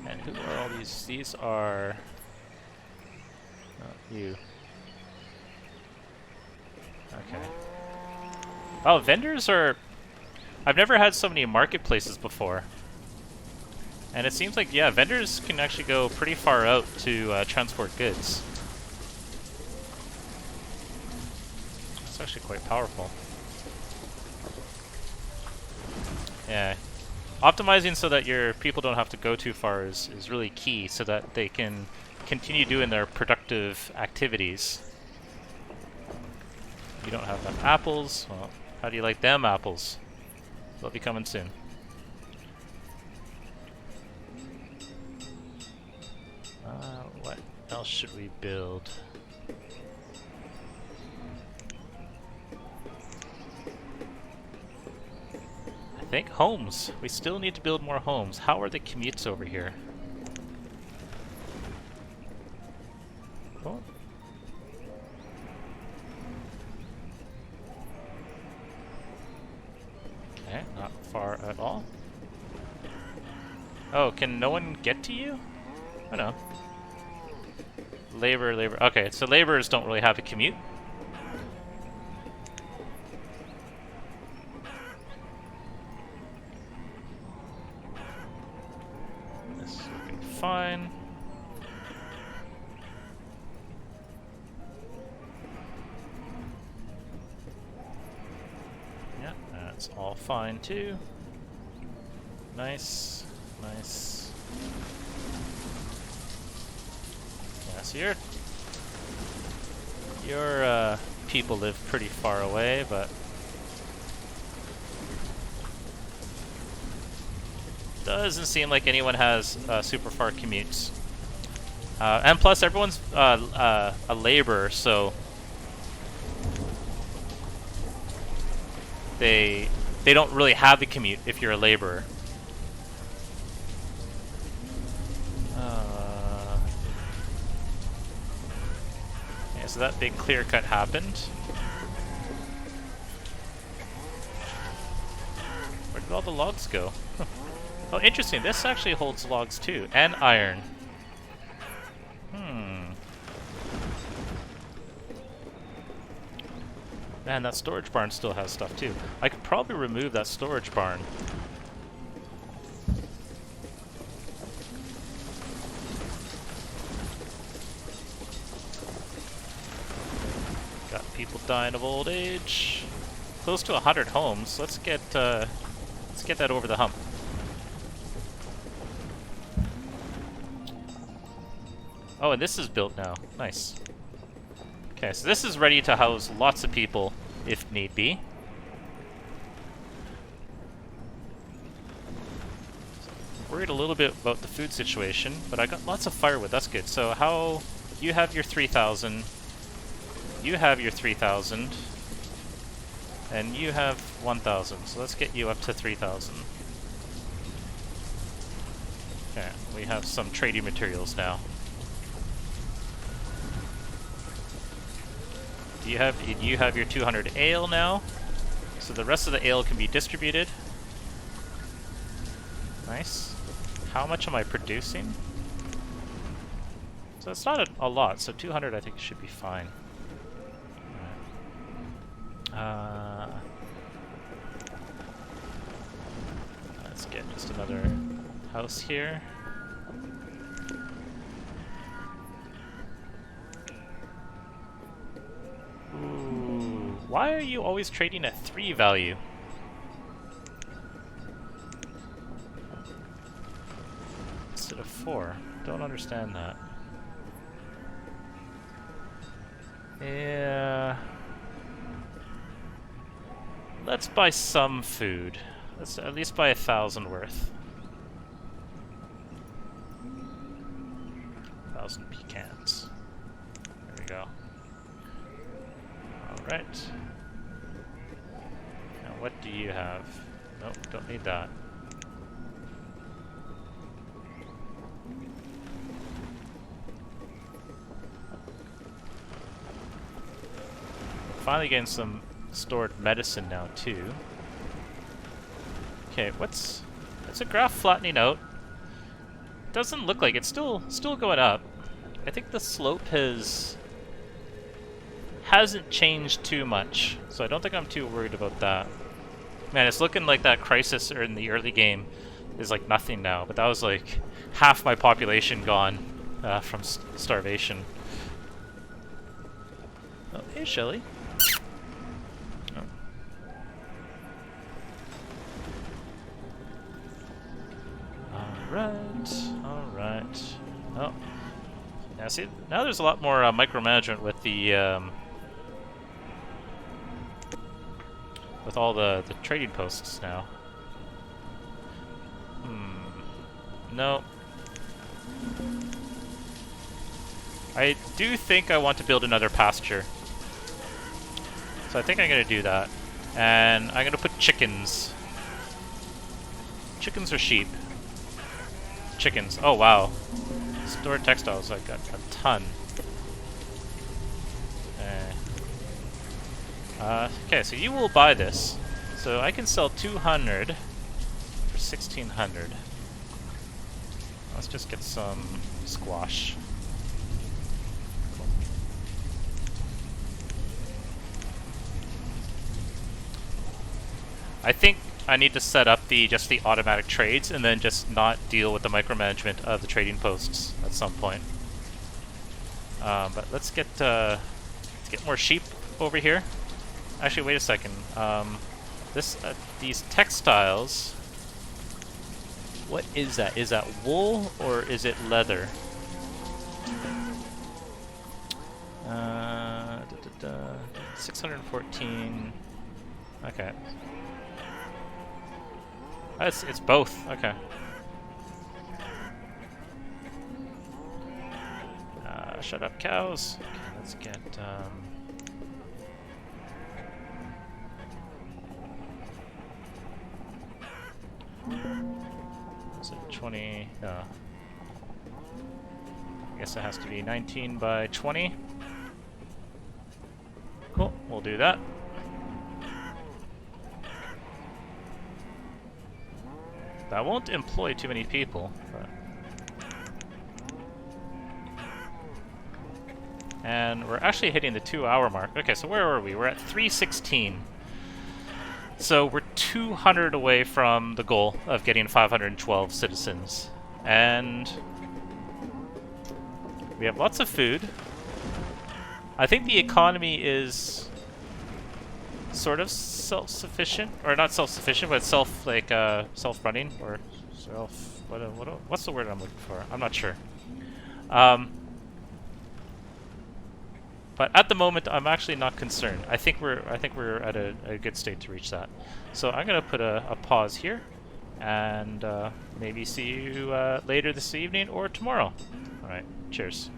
Speaker 1: And who are all these? These are... not you. Okay. Oh, vendors are... I've never had so many marketplaces before. And it seems like, yeah, vendors can actually go pretty far out to transport goods. It's actually quite powerful. Yeah. Optimizing so that your people don't have to go too far is really key, so that they can continue doing their productive activities. You don't have enough apples. Well, how do you like them apples? They'll be coming soon. What else should we build? I think homes. We still need to build more homes. How are the commutes over here? Oh. Okay, not far at all. Oh, can no one get to you? Oh no. Labor. Okay, so laborers don't really have a commute. This is looking fine. Yeah, that's all fine too. Nice, nice. Yeah, so your people live pretty far away, but doesn't seem like anyone has super far commutes. And plus, everyone's a laborer, so they don't really have the commute if you're a laborer. so that big clear cut happened. Where did all the logs go? Huh. Oh, interesting. This actually holds logs too, and iron. Man, that storage barn still has stuff too. I could probably remove that storage barn. Got people dying of old age. Close to 100 homes. Let's get that over the hump. Oh, and this is built now. Nice. Okay, so this is ready to house lots of people if need be. Worried a little bit about the food situation, but I got lots of firewood. That's good. So how you have your 3,000, you have your 3,000, and you have 1,000. So let's get you up to 3,000. Okay, we have some trading materials now. You have your 200 ale now, so the rest of the ale can be distributed. Nice. How much am I producing? So it's not a lot, so 200 I think should be fine. Let's get just another house here. Ooh, why are you always trading at 3 value? Instead of 4. Don't understand that. Yeah. Let's buy some food. Let's at least buy 1,000 worth. 1,000 pecans. There we go. Alright. Now what do you have? Nope, don't need that. Finally getting some stored medicine now too. Okay, what's a graph flattening out? Doesn't look like it's still going up. I think the slope hasn't changed too much, so I don't think I'm too worried about that. Man, it's looking like that crisis in the early game is like nothing now, but that was like half my population gone from starvation. Oh, hey Shelly. Alright. Oh. Yeah, see, now there's a lot more micromanagement with the, with all the trading posts now. No. I do think I want to build another pasture. So I think I'm gonna do that. And I'm gonna put chickens. Chickens or sheep? Chickens. Oh wow. Stored textiles, I got a ton. Okay, so you will buy this. So I can sell 200 for 1,600. Let's just get some squash. Cool. I think I need to set up just the automatic trades and then just not deal with the micromanagement of the trading posts at some point. But let's get more sheep over here. Actually, wait a second. These textiles. What is that? Is that wool or is it leather? 614. Okay. It's both. Okay. Shut up, cows. Okay, let's get. Is it 20? No. I guess it has to be 19 by 20. we'll do that. That won't employ too many people. But... And we're actually hitting the 2-hour mark. Okay, so where are we? We're at 316. So we're 200 away from the goal of getting 512 citizens. And we have lots of food. I think the economy is sort of self-sufficient, or not self-sufficient, but self-running, or what's the word I'm looking for? I'm not sure. But at the moment, I'm actually not concerned. I think we're at a good state to reach that. So I'm gonna put a pause here, and maybe see you later this evening or tomorrow. All right, cheers.